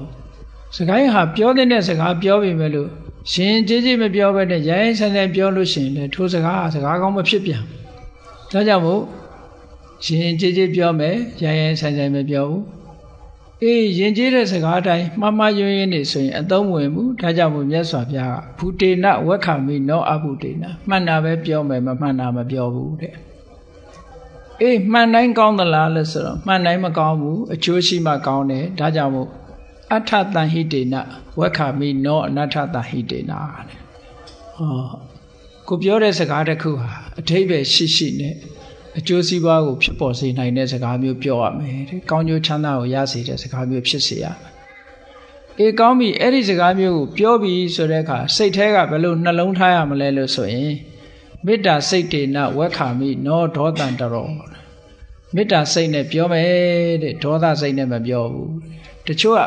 စကားဟာပြောတဲ့စကားပြောပြီမဲ့လို့ရှင်ကြီးမပြောဘဲနဲ့ရိုင်းဆိုင်ပြောလို့ရှိရင်လေထိုစကားကောင်းမဖြစ်ပြန်ဒါကြောင့်မို့ရှင်ကြီးပြောမယ်ရိုင်းဆိုင်မပြောဘူးအေးယဉ်ကျေးတဲ့စကားတိုင်းမှားယွင်းနေဆိုရင်အသုံးဝင်မှုဒါကြောင့်မို့မြတ်စွာဘုရားကဘူတေနဝက္ခမိနောအဘူတေနမှန်တာပဲပြောမယ်မမှန်တာမပြောဘူးတဲ့အေးမှန်တိုင်းကောင်းသလားလဲဆိုတော့မှန်တိုင်းမကောင်းဘူးအကျိုးရှိမှကောင်းတယ်ဒါကြောင့်မို့အထတံဟိတေနဝက္ခမိနောအနထတံဟိတေနတဲ့ဟောကိုပြောတဲ့စကားတစ်ခုဟာအထိပ္ပယ်ရှိနဲ့အကျိုးစီးပွားကိုဖြစ်ပေါ်စေနိုင်တဲ့စကားမျိုးပြောရမယ်တဲ့ကောင်းကျိုးချမ်းသာကိုရစေတဲ့စကားမျိုးဖြစ်စေရမယ်အေးကောင်းပြီအဲ့ဒီစကားမျိုးကိုပြောပြီးဆိုတဲ့အခါစိတ်ထဲကဘယ်လိုနှလုံးထားရမလဲလို့ဆိုရင်မေတ္တာစိတ်တေနဝက္ခမိနောဒေါသံတရောမေတ္တာစိတ်နဲ့ပြောမယ်တဲ့ဒေါသစိတ်နဲ့မပြောဘူးတချို့က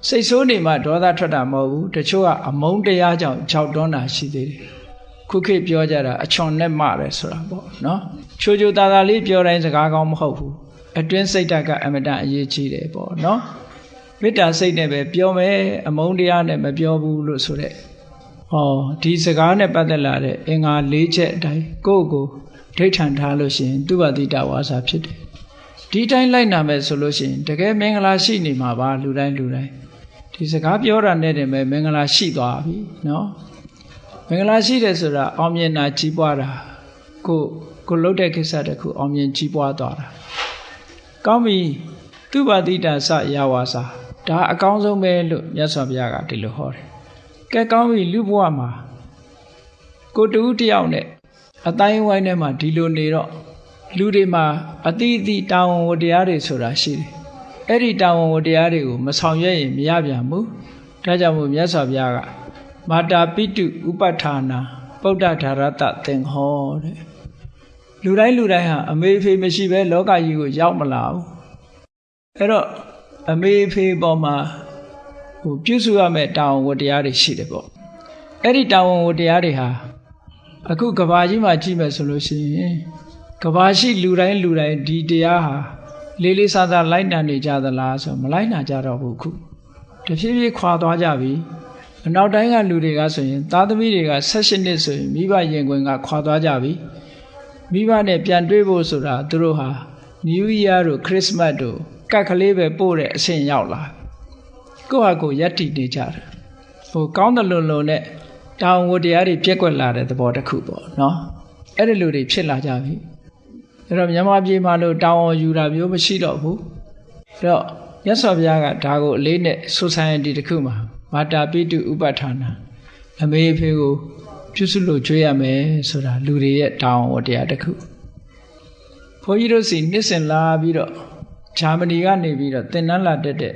စိတ်ဆိုးနေမှဒေါသထွက်တာမဟုတ်ဘူးတချို့ကအမုန်းတရားကြောင့်ကြောက်တွန်းတာရှိသေးတယ်ခုခေတ်ပြောကြတာအချွန်နဲ့မှတယ်ဆိုတာပေါ့နော်ချိုသားလေးပြောတိုင်းစကားကောင်းမဟုတ်ဘူးအတွင်းစိတ်ဓာတ်ကအမတန်အရေးကြီးတယ်ပေါ့နော်မေတ္တာစိတ်နဲ့ပဲပြောမယ်အမုန်းတရားနဲ့မပြောဘူးလို့ဆိုတဲ့ ဒီစကားနဲ့ပတ်သက်လာတဲ့အင်္ဂါ၄ချက်အတိုင်းကိုယ့်ကိုဒိဋ္ဌံထားလို့ရှိရင်သူဝတိတဝါစာဖြစ်တယ်ဒီတိုင်းလိုက်နာမယ်ဆိုလို့ရှိရင်တကယ်မင်္ဂလာရှိနေမှာပါလူတိုင်းဒီစကားပြောတာနဲ့တည်းပဲမင်္ဂလာရှိသွားပြီနော်မင်္ဂလာရှိတယ်ဆိုတာအောင်မြင်တာကြီးပွားတာကိုလှုပ်တဲ့ကိစ္စတခုအောင်မြင်ကြီးပွားသွားတာကောင်းပြီသူဝတိတစရဝါစာဒါအကောင်းဆုံးပဲလို့မြတ်စွာဘုရားကဒီလိုဟောတယ်ကဲကောင်းပြီလူဘဝမှာကိုတူတယောက်နဲ့အတိုင်းဝိုင်းထဲမှာဒီလိုနေတော့လူတွေမှာအတိအသီးတာဝန်ဝတ္တရားတွေဆိုတာရှိတယ်အဲ့ဒီတာဝန်ဝတ္တရားတွေကိုမဆောင်ရွက်ရင်မရပြန်ဘူးဒါကြောင့်မို့မြတ်စွာဘုရားကမာတာပိတုဥပဋ္ဌာနာပုဒ္ဒဓာရတသင်္ဟောတဲ့လူတိုင်းဟာအမေအဖေမရှိဘဲလောကကြီးကိုရောက်မလာဘူးအဲ့တော့အမေအဖေပေါ်မှာပြုစုရမယ့်တာဝန်ဝတ္တရားတွေရှိတယ်ပေါ့အဲ့ဒီတာဝန်ဝတ္တရားတွေဟာအခုကဘာကြီးမှာကြည့်မယ်ဆိုလို့ရှိရင်ကဘာရှိလူတိုင်းဒီတရားဟာလေးလေးစားစားလိုက်နာနေကြသလားဆိုမလိုက်နာကြတော့ဘူးခုတဖြည်းဖြည်းခွာသွားကြပြီအနောက်တိုင်းကလူတွေကဆိုရင်သားသမီးတွေက16နှစ်ဆိုရင်မိဘရင်ခွင်ကခွာသွားကြပြီမိဘနဲ့ပြန်တွေ့ဖို့ဆိုတာသူတို့ဟာ New Year တို့ Christmas တို့ကတ်ကလေးပဲပို့တဲ့အဆင့်ရောက်လာကိုယ့်ဟာကိုယ်ယက်တည်နေကြတယ်ကောင်းတယ်လို့နဲ့တာဝန်ဝတ္တရားတွေပြက်ကွက်လာတဲ့သဘောတစ်ခုပေါ့နော်အဲ့ဒီလိုတွေဖြစ်လာကြပြီအဲ့တော့မြန်မာပြည်မှာလို့တာဝန်ယူတာမျိုးမရှိတော့ဘူးအဲ့တော့မြတ်စွာဘုရားကဒါကိုအလေးနဲ့ society တစ်ခုမှာမာတာပိတုဥပဋ္ဌာနာအမေအဖေကိုပြုစုလို့ကြွေးရမယ်ဆိုတာလူတွေရဲ့တာဝန်ဝတ္တရားတစ်ခုဘုန်းကြီးတို့စီနှစ်စဉ်လာပြီးတော့ဂျာမနီကနေပြီးတော့သင်တန်းလာတက်တဲ့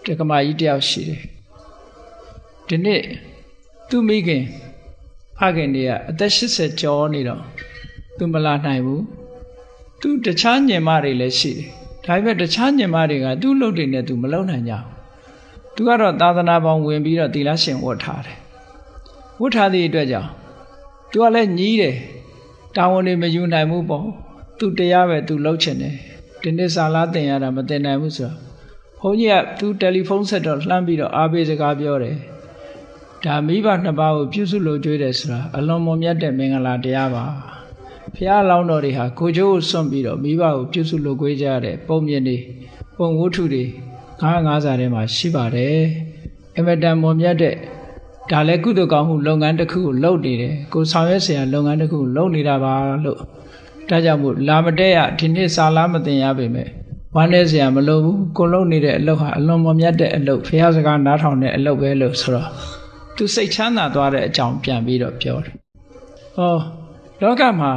တက္ကမကြီးတယောက်ရှိတယ်ဒီနေ့သူ့မိခင်ဖခင်တွေကအသက်80ကျော်နေတော့သူမလာနိုင်ဘူးသူတခြားညင်မတွေလည်းရှိတယ်ဒါပေမဲ့တခြားညင်မတွေကသူ့လုပ်တွေနဲ့သူမလုပ်နိုင်ကြဘူးသူကတော့သာသနာပေါင်းဝင်ပြီးတော့သီလရှင်ဝတ်ထားတယ်ဝတ်ထားသည့်အတွက်ကြောင့်သူကလည်းညီးတယ်တာဝန်တွေမယူနိုင်ဘူးပေါ့သူတရားပဲသူလုပ်ချင်တယ်ဒီနေ့စာလားသင်ရတာမသင်နိုင်ဘူးဆိုတော့ဘုန်းကြီးကသူတယ်လီဖုန်းဆက်တော့လှမ်းပြီးတော့အားပေးစကားပြောတယ်ဒါမိဘနှစ်ပါးကိုပြုစုလို့ကြွေးတယ်ဆိုတာအလွန်မွန်မြတ်တဲ့မင်္ဂလာတရားပါဘုရားလောင်းတော်တွေဟာကိုကျိုးကိုစွန့်ပြီးတော့မိဘကိုပြုစုလို့ကြွေးကြတဲ့ပုံမြင်တွေပုံဝတ္ထုတွေ950စာထဲမှာရှိပါတယ်အမတန်မွန်မြတ်တဲ့ဒါလည်းကုသိုလ်ကောင်းမှုလုပ်ငန်းတစ်ခုကိုလုပ်နေတယ်ကိုဆောင်ရွက်เสียလုပ်ငန်းတစ်ခုကိုလုပ်နေတာပါလို့ဒါကြောင့်မို့လာမတဲ့ရဒီနေ့စာလားမသင်ရပေမဲ့ဝမ်းနဲ့เสียမလို့ဘူးကိုလုပ်နေတဲ့အလုပ်ဟာအလွန်မွန်မြတ်တဲ့အလုပ်ဘုရားစကားနားထောင်တဲ့အလုပ်ပဲလို့ဆိုတော့သူစိတ်ချမ်းသာသွားတဲ့အကြောင်းပြန်ပြီးတော့ပြောတယ်လောကမှာ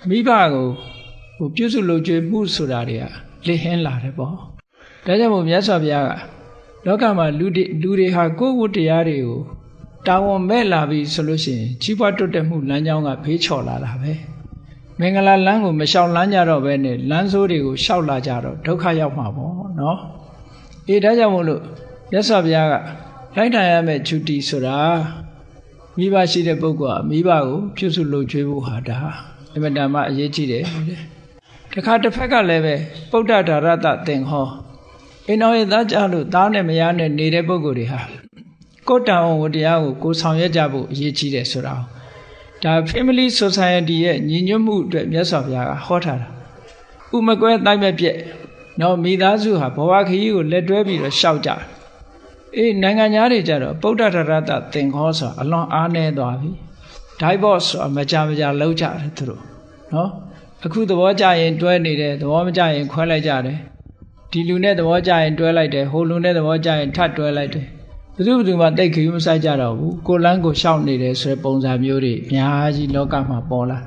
မိဘကိုပြုစုလုပ်ကြွေးမှုဆိုတာတွေကလေဟင်းလာတယ်ပေါ့ဒါကြောင့်မို့မြတ်စွာဘုရားကလောကမှာလူတွေဟာကိုယ်ဝတ္တရားတွေကိုတာဝန်မဲ့လာပြီဆိုလို့ရှိရင်ကြီးပွားတိုးတက်မှုလမ်းကြောင်းကဘေးချော်လာတာပဲမင်္ဂလာလမ်းကိုမလျှောက်လမ်းကြတော့ပဲနဲ့လမ်းဆိုးတွေကိုလျှောက်လာကြတော့ဒုက္ခရောက်မှာပေါ့နော်ဒါကြောင့်မို့လို့မြတ်စွာဘုရားကလိုက်ထိုင်ရမယ့်ဂျူတီဆိုတာမိဘရှိတဲ့ပုဂ္ဂိုလ်ကမိဘကိုပြုစုလုပ်ကြွေးဖို့ဟာဒါအမှန်တမ်းအရေးကြီးတယ်တခါတစ်ဖက်ကလည်းပဲပုဒ္ဒဓာရတသင်္ဟောအိမ်တော်ရဲ့သားကြလို့သားနဲ့မယားနဲ့နေတဲ့ပုဂ္ဂိုလ်တွေဟာကိုယ်တန်ဝတ္တရားကိုကိုဆောင်ရွက်ကြဖို့အရေးကြီးတယ်ဆိုတာဒါ Family Society ရဲ့ညီညွတ်မှုအတွက်မြတ်စွာဘုရားကဟောထားတာဥမကွဲတိုင်းမဲ့ပြက်နော်မိသားစုဟာဘဝခရီးကိုလက်တွဲပြီးတော့ရှောက်ကြနိုင်ငံသားတွေကြတော့ပုဒ္ဒဓာရတသင်္ဟောဆိုအလွန်အားနည်းသွားပြီ divorce ဆိုမကြလောက်ကြတယ်သူတို့နော်အခုသဘောကျရင်တွဲနေတယ်သဘောမကျရင်ခွဲလိုက်ကြတယ်ဒီလူနဲ့သဘောကျရင်တွဲလိုက်တယ်ဟိုလူနဲ့သဘောကျရင်ထပ်တွဲလိုက်တယ်ဘယ်သူမှတိတ်ခရီးမဆိုင်ကြတော့ဘူးကိုလန်းကိုရှောက်နေတယ်ဆိုတဲ့ပုံစံမျိုးတွေအများကြီးလောကမှာပေါ်လာ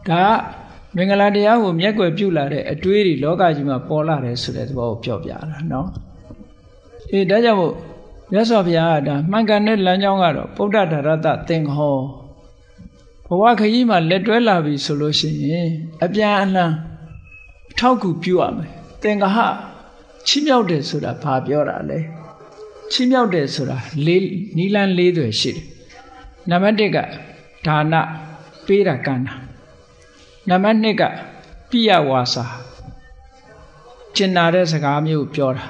ဒါကမင်္ဂလာတရားကိုမျက်ကွယ်ပြုလာတဲ့အတွေးတွေလောကကြီးမှာပေါ်လာတယ်ဆိုတဲ့သဘောကိုပြောပြတာနော်ဒါကြောင့်မို့မြတ်စွာဘုရားကဒါမှန်ကန်တဲ့လမ်းကြောင်းကတော့ပုဒ္ဒဓာရတသင်္ဟောဘဝခရီးမှာလက်တွဲလာပြီဆိုလို့ရှိရင်အပြန်အလှန်ထောက်ကူပြုရမယ်သင်္ဃဟချီးမြှောက်တယ်ဆိုတာဘာပြောတာလဲချီးမြှောက်တယ်ဆိုတာနီလန်း၄သွယ်ရှိတယ်နံပါတ်1ကဒါနပေးတာကမ်းတာနံပါတ်2ကပိယဝါစာကျင်နာတဲ့စကားမျိုးပြောတာ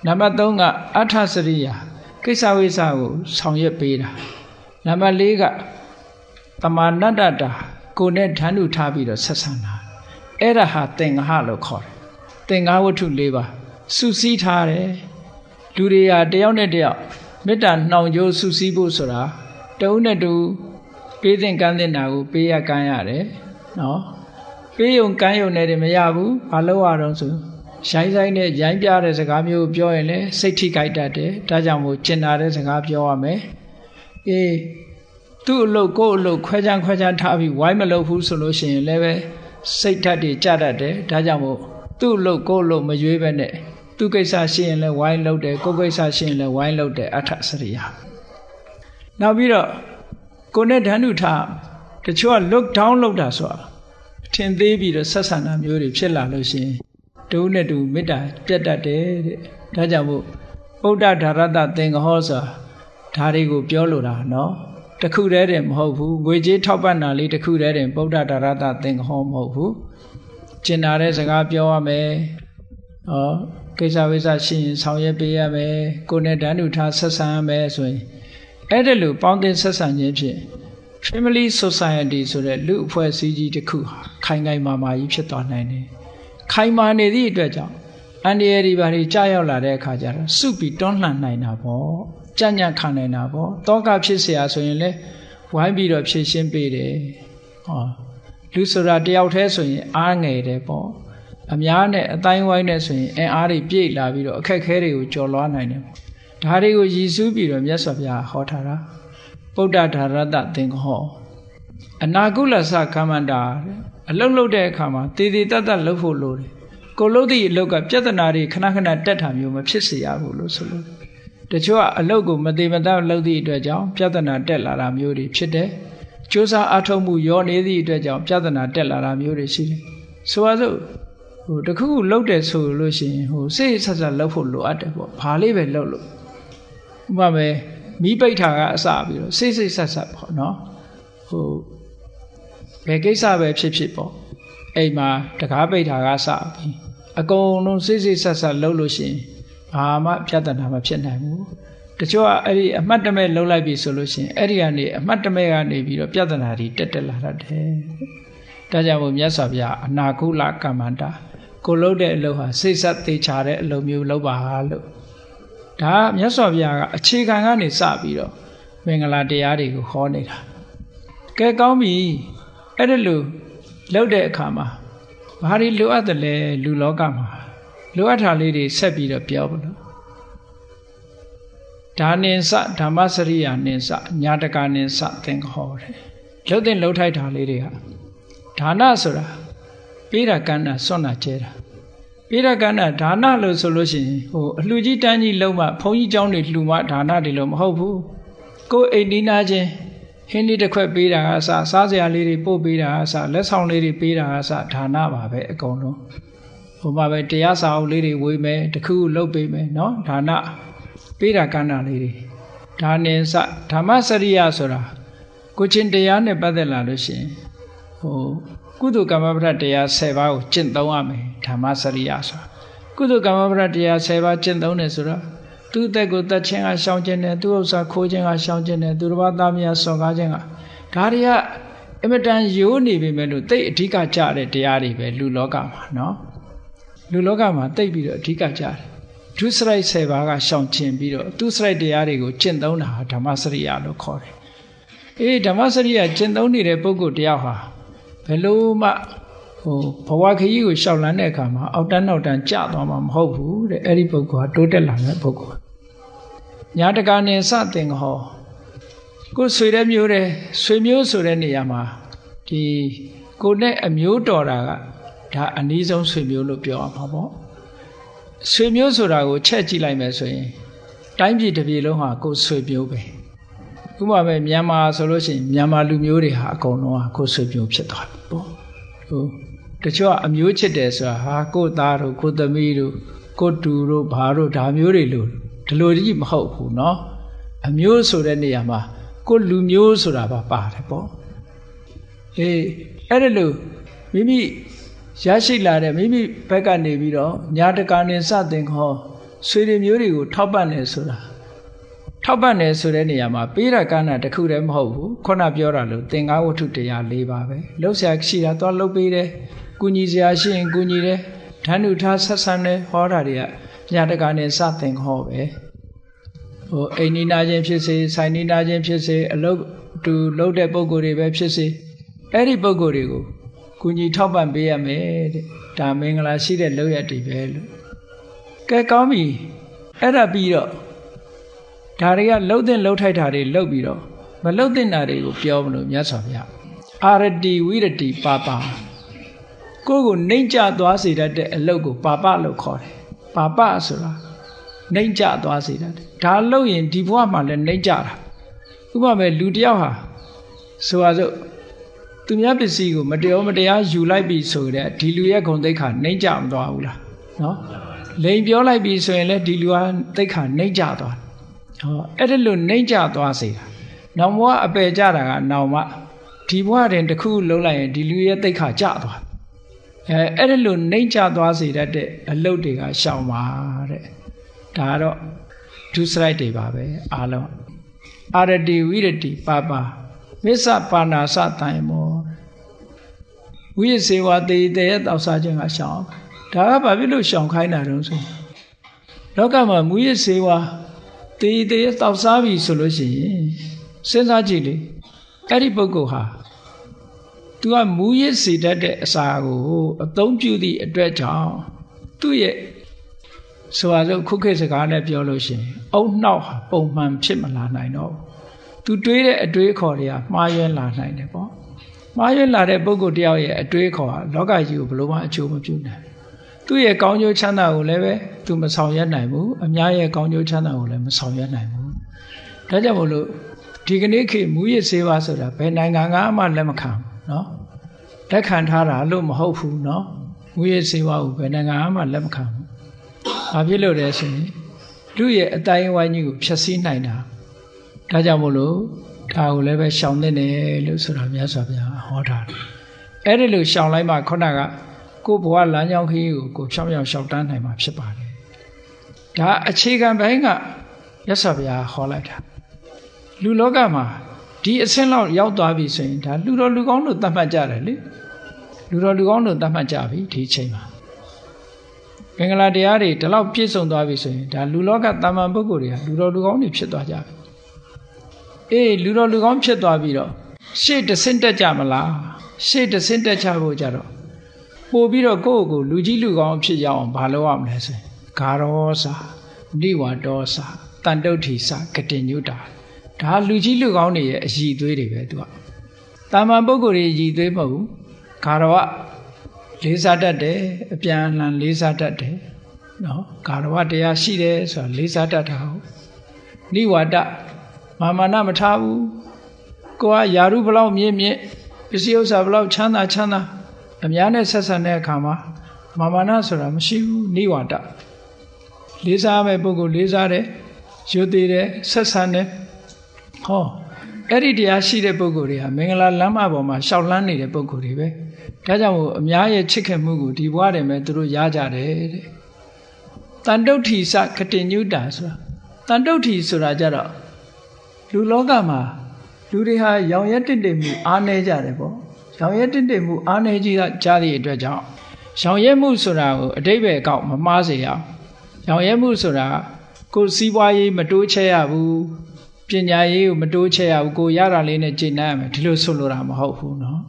နံပါတ်3ကအဋ္ဌစရိယာကိစ္စဝိစ္စကိုဆောင်ရွက်ပေးတာ နံပါတ်၄ကတမာနတ္တတာကိုယ်နဲ့ဓာတုထားပြီးတော့ဆက်ဆံတာအဲ့ဒါဟာသင်္ဃဟလို့ခေါ်တယ်သင်္ဃဝတ္ထု၄ပါးစုစည်းထားတယ်လူတွေဟာတယောက်နဲ့တယောက်မေတ္တာနှောင်ကြိုးစုစည်းဖို့ဆိုတာတဦးနဲ့တူပေးသင်ကမ်းသင်တာကိုပေးရကမ်းရတယ်နော်ပေးယုံကမ်းယုံနဲ့တည်းမရဘူးဘာလို့ရတော့ဆိုရိုင်းဆိုင်နဲ့ရိုင်းပြတဲ့စကားမျိုးပြောရင်လည်းစိတ်ထိခိုက်တတ်တယ်ဒါကြောင့်မို့ကျင်နာတဲ့စကားပြောရမယ်သူ့အလုပ်ကိုယ့်အလုပ်ခွဲခြားထားပြီးဝိုင်းမလုပ်ဘူးဆိုလို့ရှိရင်လည်းပဲစိတ်ဓာတ်တွေကြတတ်တယ်ဒါကြောင့်မို့သူ့အလုပ်ကိုယ့်အလုပ်မရွေးပဲနဲ့သူကိစ္စရှိရင်လည်းဝိုင်းလုပ်တယ်ကိုယ်ကိစ္စရှိရင်လည်းဝိုင်းလုပ်တယ်အထစရိယာနောက်ပြီးတော့ကိုယ်နဲ့ဓာတုထားတချို့က look down လုပ်တာဆိုတာထင်သေးပြီးတော့ဆက်ဆံတာမျိုးတွေဖြစ်လာလို့ရှိရင်တူနဲ့တူမေတ္တာပြတ်တတ်တယ်တဲ့ဒါကြောင့်မို့ဗုဒ္ဓဒါရတသင်္ဃဟောဆိုတာဒါတွေကိုပြောလို့တာနော်တခုတည်းတည်းမဟုတ်ဘူးငွေကြေးထောက်ပံ့တာလေးတခုတည်းတည်းဗုဒ္ဓဒါရတသင်္ဃဟောမဟုတ်ဘူးကျင်နာတဲ့စကားပြောရမယ်ကိစ္စဝိစ္စရှိရင်ဆောင်ရွက်ပေးရမယ်ကိုယ်နဲ့ဓာတုထားဆက်ဆံရမယ်ဆိုရင်အဲ့ဒါလိုပေါင်းသင်းဆက်ဆံခြင်းဖြင့် family society ဆိုတဲ့လူအဖွဲ့အစည်းကြီးတစ်ခုခိုင်ခိုင်မာမာကြီးဖြစ်သွားနိုင်တယ်ခိုင်မာနေသည့်အတွက်ကြောင့်အန္တရာယ်တွေဘာတွေကြာရောက်လာတဲ့အခါကျတော့စုပြီးတွန်းလှန်နိုင်တာပေါ့ကြံ့ကြံ့ခံနိုင်တာပေါ့တောကဖြစ်เสียဆိုရင်လည်းဝိုင်းပြီးတော့ဖြည့်ရှင်းပေးတယ်လူဆိုတာတယောက်တည်းဆိုရင်အားငယ်တယ်ပေါ့အများနဲ့အတိုင်းဝိုင်းနဲ့ဆိုရင်အင်အားတွေပြည့်လာပြီးတော့အခက်ခဲတွေကိုကျော်လွှားနိုင်တယ်ပေါ့ဒါတွေကိုရည်စူးပြီးတော့မြတ်စွာဘုရားဟောထားတာဗုဒ္ဓဒါရတသင်္ဃဟောအနာကုလသကမ္မန္တာအလုတ်လုတ်တဲ့အခါမှာတည်တည်တတ်တတ်လှုပ်ဖို့လိုတယ်ကိုလှုပ်သည့်အလုတ်ကပြဿနာတွေခဏခဏတက်တာမျိုးမဖြစ်စေရဘူးလို့ဆိုလို့တချို့ကအလုတ်ကိုမတည်မတတ်လှုပ်သည့်အတွက်ကြောင့်ပြဿနာတက်လာတာမျိုးတွေဖြစ်တယ်ကြိုးစားအထောက်မှုရောနေသည့်အတွက်ကြောင့်ပြဿနာတက်လာတာမျိုးတွေရှိတယ်ဆိုပါစို့တခုခုလှုပ်တယ်ဆိုလို့ရှိရင်စိတ်ဆက်ဆက်လှုပ်ဖို့လိုအပ်တယ်ပေါ့ဘာလေးပဲလှုပ်လို့ဥပမာမီးပိတ်တာကအစပြီးတော့စိတ်ဆက်ဆက်ပေါ့နော်ဘယ်ကိစ္စပဲဖြစ်ဖြစ်ပေါ့အိမ်မှာတကားပိတ်တာကစပြီးအကုန်လုံးစိတ်ဆက်ဆက်လှုပ်လို့ရှိရင်ဘာမှပြဿနာမဖြစ်နိုင်ဘူးတချို့ကအဲ့ဒီအမှတ်တမဲ့လှုပ်လိုက်ပြီဆိုလို့ရှိရင်အဲ့ဒီကနေအမှတ်တမဲ့ကနေပြီးတော့ပြဿနာတွေတက်လာတတ်တယ်ဒါကြောင့်မို့မြတ်စွာဘုရားအနာကုလကမ္မန္တာကိုလှုပ်တဲ့အလုပ်ဟာစိတ်ဆက်သေးချတဲ့အလုပ်မျိုးလုပ်ပါလို့ဒါမြတ်စွာဘုရားကအခြေခံကနေစပြီးတော့မင်္ဂလာတရားတွေကိုဟောနေတာကဲကောင်းပြီအဲ့ဒါလို့လှုပ်တဲ့အခါမှာဘာတွေလိုအပ်တယ်လဲလူလောကမှာလိုအပ်တာလေးတွေဆက်ပြီးတော့ပြောပါလို့ဒါနိစဓမ္မစရိယာနိစညာတကာနိစသင်္ဃဟောတယ်လှုပ်တဲ့လှုပ်ထိုက်တာလေးတွေဟာဒါနဆိုတာပေးတာကမ်းတာစွန့်တာကျဲတာပေးတာကမ်းတာဒါနလို့ဆိုလို့ရှိရင်အလှကြီးတန်းကြီးလုံးမှဘုန်းကြီးเจ้าတွေလှူမှဒါနတွေလို့မဟုတ်ဘူးကိုယ်အိမ်နီးနားချင်းဟင်းလေးတစ်ခွက်ပေးတာအစားစားစရာလေးတွေပို့ပေးတာအစားလက်ဆောင်လေးတွေပေးတာအစားဒါနပါပဲအကုန်လုံးမှာပဲတရားစာအုပ်လေးတွေဝေးမယ်တခုလုပ်ပေးမယ်နော်ဒါနပေးတာကမ်းတာလေးတွေဒါနိစဓမ္မစရိယဆိုတာကိုချင်းတရားနဲ့ပတ်သက်လာလို့ရှိရင်ကုသိုလ်ကမ္မပဋ္ဌတရား10ပါးကိုကျင့်သုံးရမယ်ဓမ္မစရိယဆိုတာကုသိုလ်ကမ္မပဋ္ဌတရား10ပါးကျင့်သုံးတယ်ဆိုတော့သူ့အသက်ကိုတတ်ခြင်းကရှောင်ခြင်းနဲ့သူ့ဥစ္စာခိုးခြင်းကရှောင်ခြင်းနဲ့သူတစ်ပါးသားမယားစော်ကားခြင်းကဒါတွေကအင်မတန်ရိုးနေပြီမဲ့လို့တိတ်အဓိကကြတဲ့တရားတွေပဲလူလောကမှာနော်လူလောကမှာတိတ်ပြီးတော့အဓိကကြတယ်ဒုစရိုက်10ပါးကရှောင်ခြင်းပြီးတော့သူစရိုက်တရားတွေကိုကျင့်သုံးတာဓမ္မစရိယလို့ခေါ်တယ်ဓမ္မစရိယကျင့်သုံးနေတဲ့ပုဂ္ဂိုလ်တရားဟာဘယ်လိုမှဘဝခရီးကိုရှောက်လန်းတဲ့အခါမှာအောက်တန်းနောက်တန်းကျသွားမှာမဟုတ်ဘူးတဲ့အဲ့ဒီပုဂ္ဂိုလ်ကတိုးတက်လာတဲ့ပုဂ္ဂိုလ်ညာတကာနိစသင်္ဃဟောကိုဆွေတဲ့မျိုးတဲ့ဆွေမျိုးဆိုတဲ့နေရာမှာဒီကိုနဲ့အမျိုးတော်တာကဒါအနည်းဆုံးဆွေမျိုးလို့ပြောရမှာပေါ့ဆွေမျိုးဆိုတာကိုချက်ကြည့်လိုက်မယ်ဆိုရင်တိုင်းပြည်တစ်ပြည်လုံးဟာကိုဆွေမျိုးပဲဥပမာပဲမြန်မာဆိုလို့ရှိရင်မြန်မာလူမျိုးတွေဟာအကုန်လုံးဟာကိုဆွေမျိုးဖြစ်သွားပြီပေါ့တချို့ကအမျိုးချစ်တယ်ဆိုတာဟာကိုသားတို့ကိုသမီးတို့ကိုတူတို့ဘာတို့ဒါမျိုးတွေလို့ဒီလိုကြီးမဟုတ်ဘူးเนาะအမျိုးဆိုတဲ့နေရာမှာကိုလူမျိုးဆိုတာပါတယ်ပေါ့အဲ့ဒါလို့မိမိရရှိလာတဲ့မိမိဘက်ကနေပြီးတော့ညာတကာနိစသင်္ဃဟောဆွေတွေမျိုးတွေကိုထောက်ပံ့တယ်ဆိုတာထ ထောက်ပံ့တယ်ဆိုတဲ့နေရာမှာပေးတာကဏ္ဍတစ်ခုတည်းမဟုတ်ဘူးခုနပြောတာလို့သင်္ကားဝတ္ထုတရား၄ပါးပဲလှုပ်ရှားရှိတာသွားလှုပ်ပေးတယ်ကုညီစရာရှိရင်ကုညီတယ်ဓာတ်နုထားဆက်ဆံတယ်ဟောတာတွေကညတကာနဲ့စသင်ဟောပဲအိမ်နီးနာချင်းဖြစ်စေဆိုင်နီးနာချင်းဖြစ်စေအလုပ်တူလုပ်တဲ့ပုံကိုယ်တွေပဲဖြစ်စေအဲ့ဒီပုံကိုယ်တွေကိုကုညီထောက်ပံ့ပေးရမယ်တဲ့ဒါမင်္ဂလာရှိတဲ့လုပ်ရတည်ပဲလို့ကဲကောင်းပြီအဲ့ဒါပြီးတော့ဒါတွေကလှုပ်တဲ့လှုပ်ထိုက်တာတွေလှုပ်ပြီးတော့မလှုပ်တဲ့နာတွေကိုပြောမလို့မြတ်စွာဘုရားအာရတိဝိရတိပါပါကိုနှိမ့်ကျသွားစေတတ်တဲ့အလုပ်ကိုပါပလို့ခေါ်တယ်ပါပဆိုတာနှိမ့်ကျသွားစေတတ်တယ်ဒါလှုပ်ရင်ဒီဘဝမှာလည်းနှိမ့်ကျတာဥပမာလူတယောက်ဟာဆိုပါစို့သူများပစ္စည်းကိုမတရားယူလိုက်ပြီဆိုတဲ့ဒီလူရဲ့ဂုဏ်သိက္ခာနှိမ့်ကျမသွားဘူးလားနော်လိန်ပြောလိုက်ပြီဆိုရင်လည်းဒီလူဟာသိက္ခာနှိမ့်ကျသွားအဲ့ဒါလို့နှိမ့်ကျသွားစေတာနောက်ဘဝအပယ်ကျတာကနောက်မှဒီဘဝတွင်တစ်ခုလုံးလိုက်ရင်ဒီလူရဲ့သိက္ခာကျသွားအဲ့ဒါလို့နှိမ့်ကျသွားစေတတ်တဲ့အလုပ်တွေကရှောင်ပါတဲ့ဒါကတော့ဒုစရိုက်တွေပါပဲအားလုံးအာရတိဝိရတိပါပါမစ္ဆပါဏာစတန်မောဝိရစေဝတေတရဲ့တောက်စားခြင်းကရှောင်ဒါကဘာဖြစ်လို့ရှောင်ခိုင်းတာတုံးဆိုလောကမှာမူရစေဝတေတရဲ့တောက်စားပြီဆိုလို့ရှိရင်စဉ်းစားကြည့်လေအဲ့ဒီပုဂ္ဂိုလ်ဟာသူကမူရစေတတ်တဲ့အစာကိုအသုံးပြုသည့်အတွက်ကြောင့်သူ့ရဲ့ဆိုပါစို့ခုခေတ်စကားနဲ့ပြောလို့ရှိရင်အုံနှောက်ဟာပုံမှန်ဖြစ်မလာနိုင်တော့သူတွေးတဲ့အတွေးခေါ်တွေကမှားယွင်းလာနိုင်တယ်ပေါ့မှားယွင်းလာတဲ့ပုဂ္ဂိုလ်တယောက်ရဲ့အတွေးခေါ်ဟာလောကကြီးကိုဘယ်လိုမှအကျိုးမပြုနိုင်သူ့ရဲ့ကောင်းကျိုးချမ်းသာကိုလည်းပဲသူမဆောင်ရွက်နိုင်ဘူးအများရဲ့ကောင်းကျိုးချမ်းသာကိုလည်းမဆောင်ရွက်နိုင်ဘူးဒါကြောင့်မို့လို့ဒီကနေ့ခေတ်မူရစေဝါဆိုတာဘယ်နိုင်ငံကမှလက်မခံဘူးနော်လက်ခံထားတာလို့မဟုတ်ဘူးနော်မူရစေဝါကိုဘယ်နိုင်ငံမှလက်မခံဘူးဘာဖြစ်လို့လဲဆိုရင်လူရဲ့အတိုင်းဝိုင်းကြီးကိုဖျက်ဆီးနိုင်တာဒါကြောင့်မို့လို့ဒါကိုလည်းပဲရှောင်တဲ့တယ်လို့ဆိုတာမြတ်စွာဘုရားဟောထားတယ်အဲ့ဒီလိုရှောင်လိုက်မှခုနကကိုယ်ဘဝလမ်းကြောင်းခရီးကိုဖြောင်းရှောင်တန်းနိုင်မှာဖြစ်ပါတယ်ဒါအခြေခံပိုင်းကမြတ်စွာဘုရားဟောလိုက်တာလူလောကမှာဒီအဆင့်လောက်ရောက်သွားပြီဆိုရင်ဒါလူတော်လူကောင်းလို့သတ်မှတ်ကြတယ်လေလူတော်လူကောင်းလို့သတ်မှတ်ကြပြီဒီအချိန်မှာမင်္ဂလာတရားတွေဒီလောက်ပြည့်စုံသွားပြီဆိုရင်ဒါလူလောကတမ္မာပုဂ္ဂိုလ်တွေကလူတော်လူကောင်းတွေဖြစ်သွားကြပြီအေးလူတော်လူကောင်းဖြစ်သွားပြီးတော့ရှေ့တဆင့်တက်ကြမလားရှေ့တဆင့်တက်ချဖို့ကြတော့ပို့ပြီးတော့ကိုယ့်ကိုလူကြီးလူကောင်းဖြစ်ရအောင်ဘာလုပ်ရမလဲဆိုရင်ဂါရောစာနိဝါဒောစာတန်တုဋ္ဌိစာကတိညုတာဒါလူကြီးလူကောင်းတွေရဲ့အည်သွေးတွေပဲသူကတာမန်ပုဂ္ဂိုလ်တွေအည်သွေးမဟုတ်ဘူးဂါရောလေးစားတတ်တယ်အပြန်အလှန်လေးစားတတ်တယ်နော်ဂါရဝတရားရှိတယ်ဆိုတာလေးစားတတ်တာဟုတ်နိဝါဒမာနမထားဘူးကိုကယာရုဘလောက်မြင့်ပစ္စည်းဥစ္စာဘလောက်ချမ်းသာအများနဲ့ဆက်ဆံတဲ့အခါမှာမာနဆိုတာမရှိဘူးနိဝါဒလေးစားမဲ့ပုဂ္ဂိုလ်လေးစားတယ်ရိုသေတယ်ဆက်ဆံတယ်ဟောအဲ့ဒီတရားရှိတဲ့ပုဂ္ဂိုလ်တွေဟာမင်္ဂလာလမ်းမပေါ်မှာရှောက်လန်းနေတဲ့ပုဂ္ဂိုလ်တွေပဲဒါကြောင့်မို့အများရဲ့ချစ်ခင်မှုကိုဒီဘဝတည်းမှာသူတို့ရကြတယ်တဲ့တန်တုဋ္ဌိစကတိညုတာဆိုတာတန်တုဋ္ဌိဆိုတာကြတော့လူလောကမှာလူတွေဟာရောင်ရဲတင့်တယ်မှုအားနည်းကြတယ်ပေါ့ရောင်ရဲတင့်တယ်မှုအားနည်းကြတဲ့အတွက်ကြောင့်ရောင်ရဲမှုဆိုတာကိုအတိတ်ပဲအကောက်မမှားစေရအောင်ရောင်ရဲမှုဆိုတာကိုယ်စီးပွားရေးမတိုးချဲ့ရဘူးပညာရေးကိုမတိုးချဲ့ရဘူးကိုရတာလေးနဲ့ကျင့်နိုင်ရမယ်ဒီလိုဆိုလိုတာမဟုတ်ဘူးနော်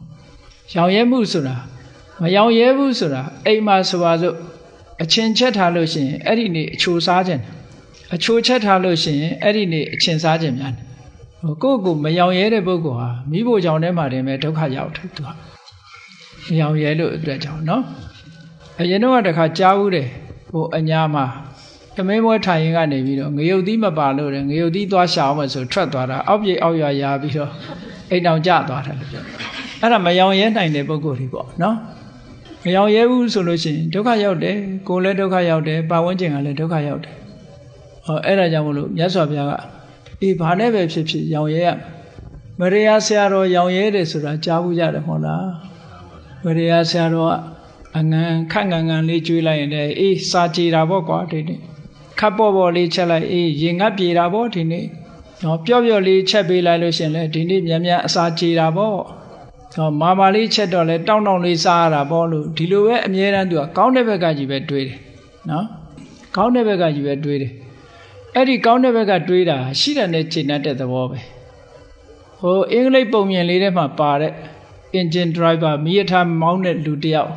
ရောင်ရဲမှုဆိုတာမရောင်ရဲဘူးဆိုတာအိမ်မှာဆိုပါစို့အချင်းချက်ထားလို့ရှိရင်အဲ့ဒီနေ့အချိုစားခြင်းအချိုချက်ထားလို့ရှိရင်အဲ့ဒီနေ့အချင်းစားခြင်းများတယ်ကိုယ့်ကိုမရောင်ရဲတဲ့ပုဂ္ဂိုလ်ဟာမိဖို့ကြောင့်ထဲမှာတင်ပဲဒုက္ခရောက်တယ်သူကမရောင်ရဲလို့အတွက်ကြောင့်နော်အရင်တော့တခါကြားဘူးတယ်ဟိုအညာမှာသမင်းပွဲထိုင်ရင်ကနေပြီးတော့ငရုတ်သီးမပါလို့တယ်ငရုတ်သီးသွားရှာအောင်မယ်ဆိုထွက်သွားတာအောက်ပြေအောက်ရွာရာပြီးတော့အိမ်တောင်ကျသွားတယ်လို့ပြောအဲ့ဒါမရောင်ရဲနိုင်တဲ့ပုဂ္ဂိုလ်တွေပေါ့နော်မရောင်ရဲဘူးဆိုလို့ရှိရင်ဒုက္ခရောက်တယ်ကိုယ်လည်းဒုက္ခရောက်တယ်ပတ်ဝန်းကျင်ကလည်းဒုက္ခရောက်တယ်ဟောအဲ့ဒါကြောင့်မလို့မြတ်စွာဘုရားကအေးဘာနဲ့ပဲဖြစ်ဖြစ်ရောင်ရဲရမရိယာဆရာတော်ရောင်ရဲတယ်ဆိုတာကြားဘူးကြတယ်မဟုတ်လားမရိယာဆရာတော်ကအငန်ခက်ငန်ငန်လေးကျွေးလိုက်ရင်လည်းအေးစာကြည်တာပေါ့ကွာဒီနေ့ခပ်ပေါ်လေးချက်လိုက်အေးရင်ငတ်ပြေတာပေါ့ဒီနေ့ နော်ပြော့ပြော့လေးချက်ပေးလိုက်လို့ရှင်လေဒီနေ့မြန်မြန်အစာကြေတာပေါ့နော်မာလေးချက်တော့လေတောင်းတောင်းလေးစားရတာပေါ့လို့ဒီလိုပဲအမြဲတမ်းသူကကောင်းတဲ့ဘက်ကကြီးပဲတွေးတယ်နော်ကောင်းတဲ့ဘက်ကကြီးပဲတွေးတယ်အဲ့ဒီကောင်းတဲ့ဘက်ကတွေးတာရှိတဲ့နဲ့ချိန်တဲ့သဘောပဲဟိုအင်္ဂလိပ်ပုံမြင်လေးထဲမှာပါတဲ့ engine driver မီးရထားမောင်းတဲ့လူတယောက်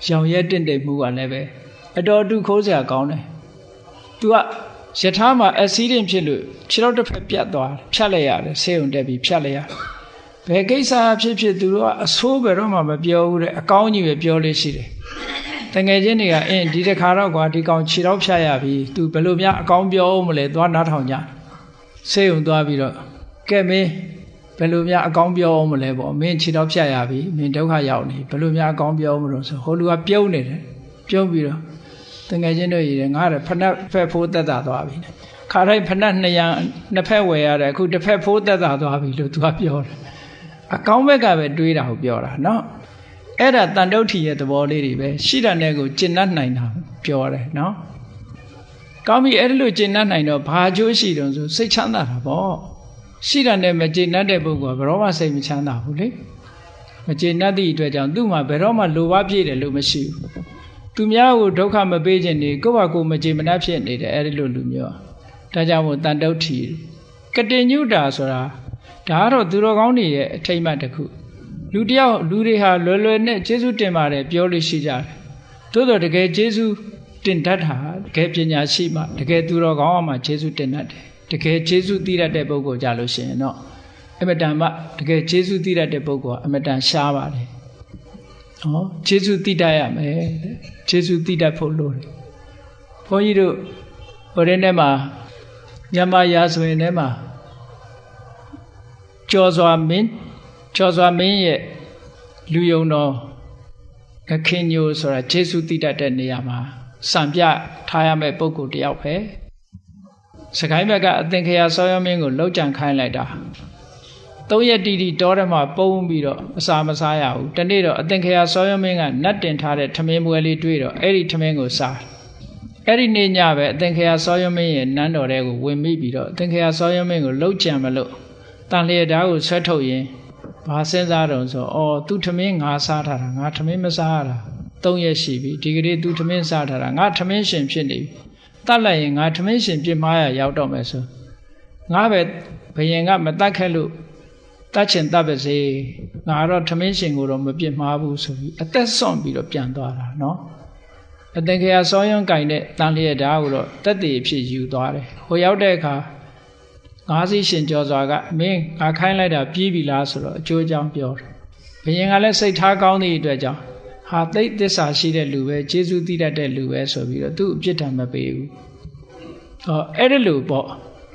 ရောင်ရဲတင့်တယ်မှုကလည်းပဲအတော်တူခိုးစရာကောင်းတယ်သူကရထားမှာ accident ဖြစ်လို့ခြေထောက်တစ်ဖက်ပြတ်သွားဖြတ်လိုက်ရတယ်ဆေးရုံတက်ပြီးဖြတ်လိုက်ရဘယ်ကိစ္စဖြစ်သူတို့ကအဆိုးဘယ်တော့မှမပြောဘူးတဲ့အကောင်းကြီးပဲပြောလို့ရှိတယ်တငယ်ချင်းတွေကအင်းဒီတစ်ခါတော့ကွာဒီကောင်ခြေထောက်ဖြတ်ရပြီသူဘယ်လိုများအကောင်းပြောမလဲသွားနားထောင်ကြဆေးရုံသွားပြီးတော့ကဲမင်းဘယ်လိုများအကောင်းပြောမလဲပေါ့မင်းခြေထောက်ဖြတ်ရပြီမင်းဒုက္ခရောက်နေဘယ်လိုများအကောင်းပြောမလို့ဆိုဟိုလူကပြုံးနေတယ်ပြုံးပြီးတော့တငယ်ချင်းတို့ရည်တယ်ငါလည်းဖက်ဖက်ဖိုးသက်သာသွားပြီခါတိုင်းဖက်နှစ်ဖက်ဝယ်ရတယ်အခုတစ်ဖက်ဖိုးသက်သာသွားပြီလို့သူကပြောတယ်အကောင်းဘက်ကပဲတွေးတာကိုပြောတာနော်အဲ့ဒါတန်တုဋ္ဌိရဲ့သဘောလေးတွေပဲရှိတဲ့နဲ့ကိုကျင့်တတ်နိုင်တာပြောတယ်နော်ကောင်းပြီအဲ့ဒီလိုကျင့်တတ်နိုင်တော့ဘာအကျိုးရှိတုံးဆိုစိတ်ချမ်းသာတာပေါ့ရှိတဲ့နဲ့မကျင့်တတ်တဲ့ပုဂ္ဂိုလ်ကဘယ်တော့မှစိတ်မချမ်းသာဘူးလေမကျင့်တတ်သည့်အတွက်ကြောင့်သူ့မှာဘယ်တော့မှလိုဘပြည့်တယ်လို့မရှိဘူးသူများကိုဒုက္ခမပေးခြင်းနေကိုယ့်ဘာကိုယ်မကျေမနပ်ဖြစ်နေတယ်အဲ့ဒီလိုလူမျိုးဒါကြောင့်မို့တန်တုဋ္ဌိကတိညုတာဆိုတာဒါကတော့သူတော်ကောင်းတွေရဲ့အထိမ့်မှတ်တစ်ခုလူတယောက်လူတွေဟာလွယ်လွယ်နဲ့ကျေးဇူးတင်ပါတယ်ပြောလို့ရှိကြတယ်သို့တော်တကယ်ကျေးဇူးတင်တတ်တာတကယ်ပညာရှိမှတကယ်သူတော်ကောင်းမှကျေးဇူးတင်တတ်တယ်တကယ်ကျေးဇူးသိတတ်တဲ့ပုဂ္ဂိုလ်ကြလို့ရှိရင်တော့အမတန်မှတကယ်ကျေးဇူးသိတတ်တဲ့ပုဂ္ဂိုလ်ကအမတန်ရှားပါတယ်ဟောကျေးဇူးသိတတ်ရမယ်ကျေးဇူးသိတတ်ဖို့လိုတယ်ဘုန်းကြီးတို့ဟိုတဲ့ထဲမှာမြန်မာရာဇဝင်ထဲမှာကျော်စွာမင်းရဲ့လူယုံတော်ကခင်ညိုဆိုတာကျေးဇူးသိတတ်တဲ့နေရာမှာစံပြထားရမယ့်ပုဂ္ဂိုလ်တယောက်ပဲစကိုင်းဘက်ကအသင်္ခရာစောရမင်းကိုလှုပ်ကြံခိုင်းလိုက်တာ3 ရက်တိတိတောထဲမှာပုံပြီးတော့အစာမစားရဘူးတနေ့တော့အသင်္ခရာစောရမင်းကနတ်တင်ထားတဲ့ထမင်းပွဲလေးတွေ့တော့အဲ့ဒီထမင်းကိုစားအဲ့ဒီနေ့ညပဲအသင်္ခရာစောရမင်းရဲ့နန်းတော်ထဲကိုဝင်မိပြီးတော့အသင်္ခရာစောရမင်းကိုလှုပ်ကြံမလို့တန်လျက်ဓာတ်ကိုဆွဲထုတ်ရင်ဘာစဉ်းစားတော့ဆိုသူထမင်းငါစားထားတာငါထမင်းမစားရတာ3 ရက်ရှိပြီဒီကနေ့သူထမင်းစားထားတာငါထမင်းရှင်ဖြစ်နေပြီတတ်လိုက်ရင်ငါထမင်းရှင်ပြစ်မှားရရောက်တော့မယ်ဆိုငါပဲဘယင်ကမတတ်ခဲ့လို့တတ်ချင်တတ်ပါစေငါတော့ထမင်းရှင်ကိုတော့မပြစ်မှားဘူးဆိုပြီးအသက်ဆွန့်ပြီးတော့ပြန်သွားတာနော်အသင်္ခရာစောယွန်းကင်တဲ့တန်လျက်ဓာတ်ကိုတော့တက်တည်ဖြစ်ယူသွားတယ်ဟိုရောက်တဲ့အခါငါးစီးရှင်ကျော်စွာကမင်းငါခိုင်းလိုက်တာပြေးပြီလားဆိုတော့အကျိုးအကြောင်းပြောတယ်ဘယင်ကလည်းစိတ်ထားကောင်းသည့်အတွက်ကြောင့်ဟာသိသစ္စာရှိတဲ့လူပဲကျေးဇူးသိတတ်တဲ့လူပဲဆိုပြီးတော့သူ့အပြစ်ဒဏ်မပေးဘူးအဲ့ဒီလိုပေါ့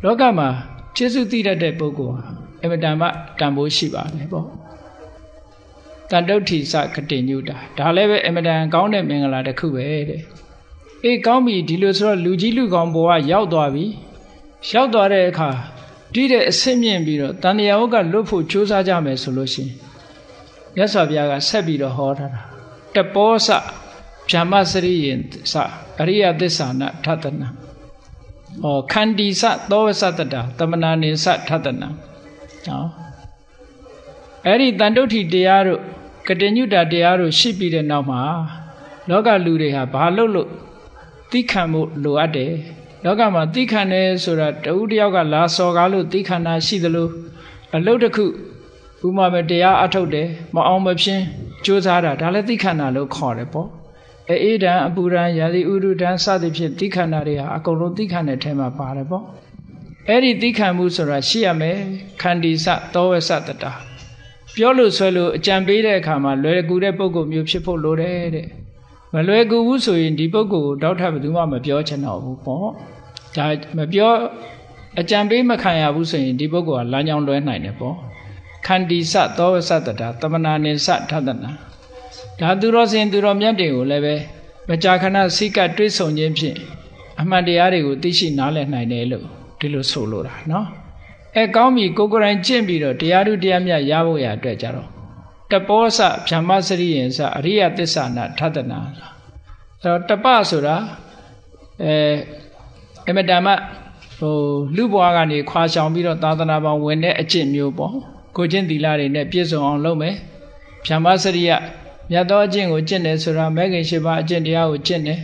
လောကမှာကျေးဇူးသိတတ်တဲ့ပုဂ္ဂိုလ်ဟာအမတန်မှတန်ဖိုးရှိပါတယ်ပေါ့တန်တုဋ္ဌိစကတိညုတာဒါလည်းပဲအမတန်ကောင်းတဲ့မင်္ဂလာတစ်ခုပဲတဲ့အေးကောင်းပြီဒီလိုဆိုတော့လူကြီးလူကောင်းဘဝရောက်သွားပြီရောက်သွားတဲ့အခါဒီတဲ့အဆင့်မြင့်ပြီးတော့တန်တရာဝကလွတ်ဖို့ကြိုးစားကြမယ်ဆိုလို့ရှိရင်မြတ်စွာဘုရားကဆက်ပြီးတော့ဟောထားတာတပောစဗျမစရိယင်စအရိယသစ္စာနထတနာခန္တီစသောဝစတတာတမနာနိစထတနာအဲ့ဒီတန်တုဋ္ဌိတရားတို့ကတိညုတာတရားတို့ရှိပြီးတဲ့နောက်မှာလောကလူတွေဟာဘာလို့သိခံမှုလိုအပ်တယ်လောကမှာသိခံတယ်ဆိုတာတဦးတယောက်ကလာစော်ကားလို့သိခံတာရှိသလိုအလုပ်တစ်ခုဥမာပဲတရားအထုတ်တယ်မအောင်မဖြင်းကြိုးစားတာဒါလည်းသိခံတာလို့ခေါ်တယ်ပေါ့အေးဒံအပူဒံရာသီဥတုဒံစသဖြင့်သိခံတာတွေဟာအကုန်လုံးသိခံတဲ့ထဲမှာပါတယ်ပေါ့အဲ့ဒီသိခံမှုဆိုတာရှိရမယ်ခန္တီစသောဝစတတာပြောလို့ဆွဲလို့အကြံပေးတဲ့အခါမှာလွယ်ကူတဲ့ပုဂ္ဂိုလ်မျိုးဖြစ်ဖို့လိုတယ်တဲ့မလွယ်ကူဘူးဆိုရင်ဒီပုဂ္ဂိုလ်ကိုတောက်ထပ်ဘယ်သူမှမပြောချင်တော့ဘူးပေါ့ဒါမပြောအကြံပေးမခံရဘူးဆိုရင်ဒီပုဂ္ဂိုလ်ကလမ်းကြောင်းလွဲနိုင်တယ်ပေါ့ခန္တီစသောဝစတတာတမနာနိစထတနာဒါသူတော်စင်သူတော်မြတ်တွေကိုလည်းပဲမကြာခဏစိတ်ကတွေးဆုံခြင်းဖြင့်အမှန်တရားတွေကိုသိရှိနားလည်နိုင်တယ်လို့ဒီလိုဆိုလိုတာနော်ကောင်းပြီကိုယ်ကိုယ်တိုင်ကျင့်ပြီးတော့တရားဓုတရားမြတ်ရဖို့ရအတွက်ကြတော့တပောစဗျမစရိယင်စအရိယသစ္စာနာထတနာတပဆိုတာအမတမ လူဘွားကနေခွာရှောင်ပြီးတော့သာသနာပေါင်းဝင်တဲ့အကျင့်မျိုးပေါ့ကိုချင်းသီလတွေနဲ့ပြည့်စုံအောင်လုပ်မယ်ဗျမစရိယမြတ်သောအကျင့်ကိုကျင့်တယ်ဆိုတာမဲခင်၈ပါးအကျင့်တရားကိုကျင့်တယ်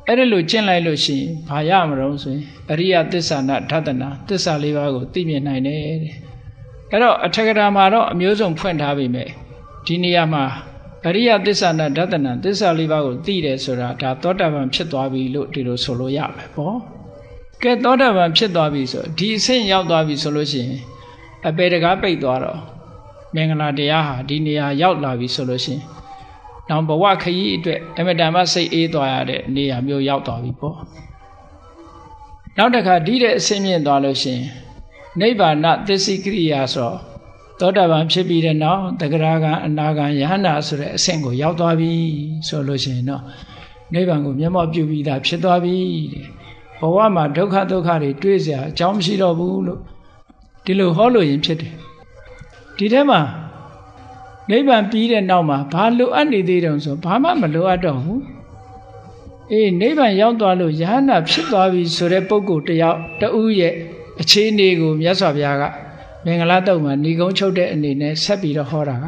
အဲ့ဒီလိုကျင့်လိုက်လို့ရှိရင်ဘာရမလို့ဆိုရင်အရိယသစ္စာနာဓတနာသစ္စာ၄ပါးကိုသိမြင်နိုင်တယ်တဲ့အဲ့တော့အထက်ကရာမှာတော့အမျိုးစုံဖွင့်ထားပြီမဲ့ဒီနေရာမှာအရိယသစ္စာနာဓတနာသစ္စာ၄ပါးကိုသိတယ်ဆိုတာဒါသောတာပန်ဖြစ်သွားပြီလို့ဒီလိုဆိုလို့ရမယ်ပေါ့ကဲသောတာပန်ဖြစ်သွားပြီဆိုဒီအဆင့်ရောက်သွားပြီဆိုလို့ရှိရင်အပေတကားပိတ်သွားတော့မင်္ဂလာတရားဟာဒီနေရာရောက်လာပြီဆိုလို့ရှိရင်နောက်ဘဝခရီးအတွက်အမတန်မှစိတ်အေးသွားရတဲ့နေရာမျိုးရောက်သွားပြီပေါ့နောက်တစ်ခါဒီတဲ့အဆင့်မြင့်သွားလို့ရှိရင်နိဗ္ဗာန်သစ္စိကရိယာဆိုသောတာပန်ဖြစ်ပြီးတဲ့နောက်တဂရဂံအနာဂံယဟန္တာဆိုတဲ့အဆင့်ကိုရောက်သွားပြီဆိုလို့ရှိရင်တော့နိဗ္ဗာန်ကိုမျက်မှောက်ပြုပြီးသားဖြစ်သွားပြီတဲ့ဘဝမှာဒုက္ခတွေတွေ့เสียအကြောင်းမရှိတော့ဘူးလို့ဒီလိုဟောလို့ရင်ဖြစ်တယ်ဒီထဲမှာနိဗ္ဗာန်ပြီးတဲ့နောက်မှာဘာလိုအပ်နေသေးတယ်ဆိုဘာမှမလိုအပ်တော့ဘူးနိဗ္ဗာန်ရောက်သွားလို့ယဟန္တာဖြစ်သွားပြီဆိုတဲ့ပုဂ္ဂိုလ်တယောက်တဦးရဲ့အခြေအနေကိုမြတ်စွာဘုရားကမင်္ဂလာတုတ်မှာဏီကုံချုပ်တဲ့အနေနဲ့ဆက်ပြီးတော့ဟောတာက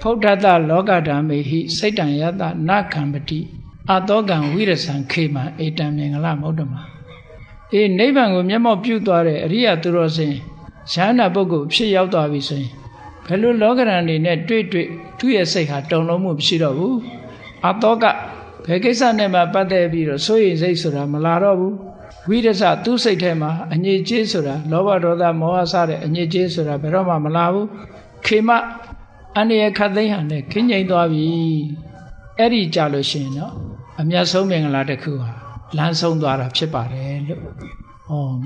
ဖုဒ္ဓတလောကဓမ္မေဟိစိတ်တံယတနခံပတိအတောကံဝိရဇံခေမံဧတံမင်္ဂလမௌဒ္ဓမာနိဗ္ဗာန်ကိုမျက်မှောက်ပြုသွားတဲ့အရိယသူတော်စင်ယဟန္တာပုဂ္ဂိုလ်ဖြစ်ရောက်သွားပြီဆိုရင်ဘယ်လိုလောကရန်တွေနဲ့တွေ့သူ့ရဲ့စိတ်ဟာတုန်လုံးမှုမရှိတော့ဘူးအတောကဘယ်ကိစ္စနဲ့မှပတ်သက်ပြီးတော့စိုးရိမ်စိတ်ဆိုတာမလာတော့ဘူးဝိရဇသူ့စိတ်ထဲမှာအငြိကြေးဆိုတာလောဘဒေါသမောဟစတဲ့အငြိကြေးဆိုတာဘယ်တော့မှမလာဘူးခေမအန္တရာယ်ခတ်သိမ်းဟန်နဲ့ခင်းငိမ့်သွားပြီအဲ့ဒီကြလို့ရှိရင်တော့အမြတ်ဆုံးမင်္ဂလာတစ်ခုဟာလမ်းဆုံးသွားတာဖြစ်ပါတယ်လို့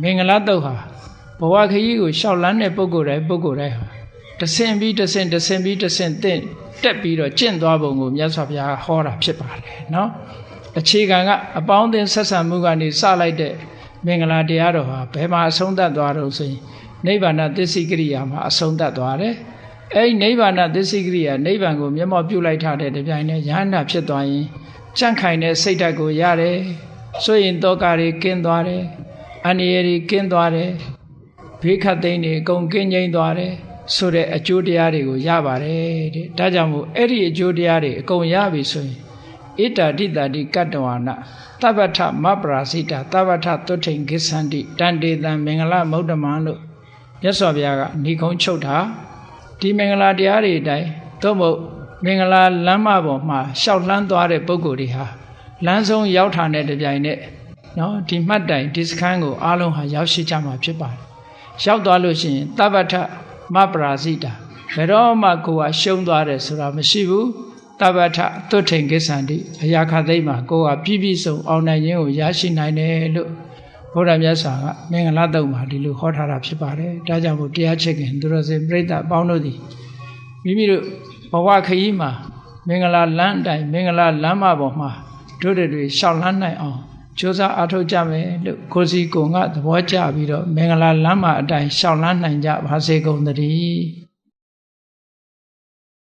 မင်္ဂလာတုတ်ဟာဘဝခရီးကိုရှောက်လန်းတဲ့ပုဂ္ဂိုလ်တိုင်းဟာတဆင့်ပြီးတဆင့်တက်ပြီးတော့ကျင့်သွားပုံကိုမြတ်စွာဘုရားဟောတာဖြစ်ပါတယ်နော်အခြေခံကအပေါင်းအသင်းဆက်ဆံမှုကနေစလိုက်တဲ့မင်္ဂလာတရားတော်ဟာဘယ်မှာအဆုံးသတ်သွားတော့ဆိုရင်နိဗ္ဗာန်သစ္စိကရိယာမှာအဆုံးသတ်သွားတယ်အဲဒီနိဗ္ဗာန်သစ္စိကရိယာနိဗ္ဗာန်ကိုမျက်မှောက်ပြုလိုက်ထားတဲ့တပြိုင်နက်ယဟန္တာဖြစ်သွားရင်ကြန့်ခိုင်တဲ့စိတ်ဓာတ်ကိုရတယ်ဆိုရင်တောကတွေကင်းသွားတယ်အန္တရာယ်တွေကင်းသွားတယ်ဘေးခတ်သိမ်းတွေအကုန်ကင်းငြိမ်းသွားတယ်ဆိုတဲ့အကျိုးတရားတွေကိုရပါတယ်တဲ့ဒါကြောင့်မို့အဲ့ဒီအကျိုးတရားတွေအကုန်ရပြီဆိုရင်ဣတာတိတာတိကတ္တဝါနသဗ္ဗထမပရာစိတာသဗ္ဗထသုထိန်ကိစ္ဆန္တိတန်တေတံမင်္ဂလမௌဒ္ဓမံလို့မြတ်စွာဘုရားကဏီကုံချုပ်တာဒီမင်္ဂလာတရားတွေအတိုင်းသို့မဟုတ်မင်္ဂလာလမ်းမပေါ်မှာရှောက်လှမ်းသွားတဲ့ပုဂ္ဂိုလ်တွေဟာလမ်းဆုံးရောက်ထာတဲ့တပြိုင်နက်နော်ဒီမှတ်တိုင်ဒီစခန်းကိုအားလုံးဟာရောက်ရှိကြမှာဖြစ်ပါတယ်ရောက်သွားလို့ရှိရင်သဗ္ဗထမပရာစိတာဘယ်တော့မှကိုယ်ကရှုံးသွားတယ်ဆိုတာမရှိဘူးသဗ္ဗထသုထိန်ကိစ္ဆန္တိအရာခသိမ်းမှာကိုယ်ကပြည့်ပြည့်စုံအောင်နိုင်ခြင်းကိုရရှိနိုင်တယ်လို့ဘုရားမြတ်စွာကမင်္ဂလာတုတ်မှာဒီလိုဟောထားတာဖြစ်ပါတယ်ဒါကြောင့်မို့တရားချစ်ခင်သူတော်စင်ပြိဿအပေါင်းတို့သည်မိမိတို့ဘဝခရီးမှာမင်္ဂလာလမ်းတိုင်းမင်္ဂလာလမ်းမပေါ်မှာတို့တွေရှောက်လန်းနိုင်အောင်ကြိုးစားအားထုတ်ကြမယ်လို့ကိုယ်စီကိုယ်ကသဘောကျပြီးတော့မင်္ဂလာလမ်းမအတိုင်းရှောက်လန်းနိုင်ကြပါစေကုန်သတည်း